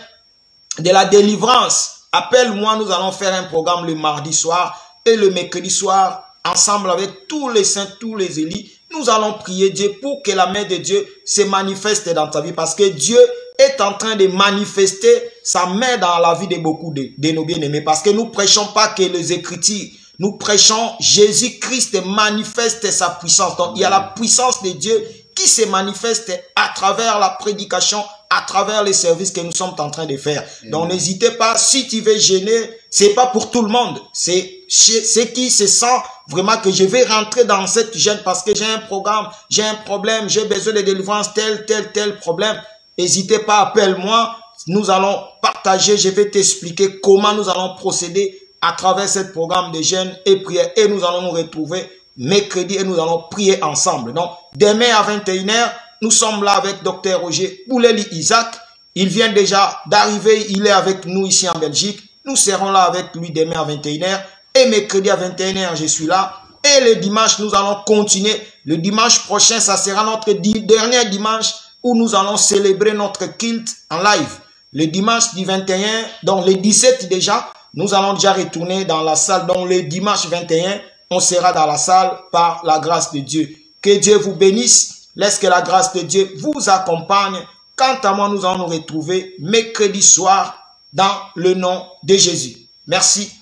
de la délivrance, appelle-moi, nous allons faire un programme le mardi soir et le mercredi soir, ensemble avec tous les saints, tous les élus. Nous allons prier Dieu pour que la main de Dieu se manifeste dans ta vie parce que Dieu est en train de manifester sa main dans la vie de beaucoup de nos bien-aimés parce que nous ne prêchons pas que les Écritures, nous prêchons Jésus-Christ manifeste sa puissance. Donc il y a la puissance de Dieu qui se manifeste à travers la prédication, à travers les services que nous sommes en train de faire. Donc n'hésitez pas, si tu veux gêner, c'est pas pour tout le monde. C'est ceux qui se sentent vraiment que je vais rentrer dans cette gêne parce que j'ai un programme, j'ai un problème, j'ai besoin de délivrance, tel problème. N'hésitez pas, appelle-moi. Nous allons partager, je vais t'expliquer comment nous allons procéder à travers ce programme de jeûne et prière. Et nous allons nous retrouver mercredi et nous allons prier ensemble. Donc, demain à 21h, nous sommes là avec Dr Roger Bouleli Isaac. Il vient déjà d'arriver, il est avec nous ici en Belgique. Nous serons là avec lui demain à 21h. Et mercredi à 21h, je suis là. Et le dimanche, nous allons continuer. Le dimanche prochain, ça sera notre dernier dimanche où nous allons célébrer notre culte en live. Le dimanche du 21, donc le 17 déjà, nous allons déjà retourner dans la salle. Donc le dimanche 21, on sera dans la salle par la grâce de Dieu. Que Dieu vous bénisse. Laisse que la grâce de Dieu vous accompagne. Quant à moi, nous allons nous retrouver mercredi soir dans le nom de Jésus. Merci.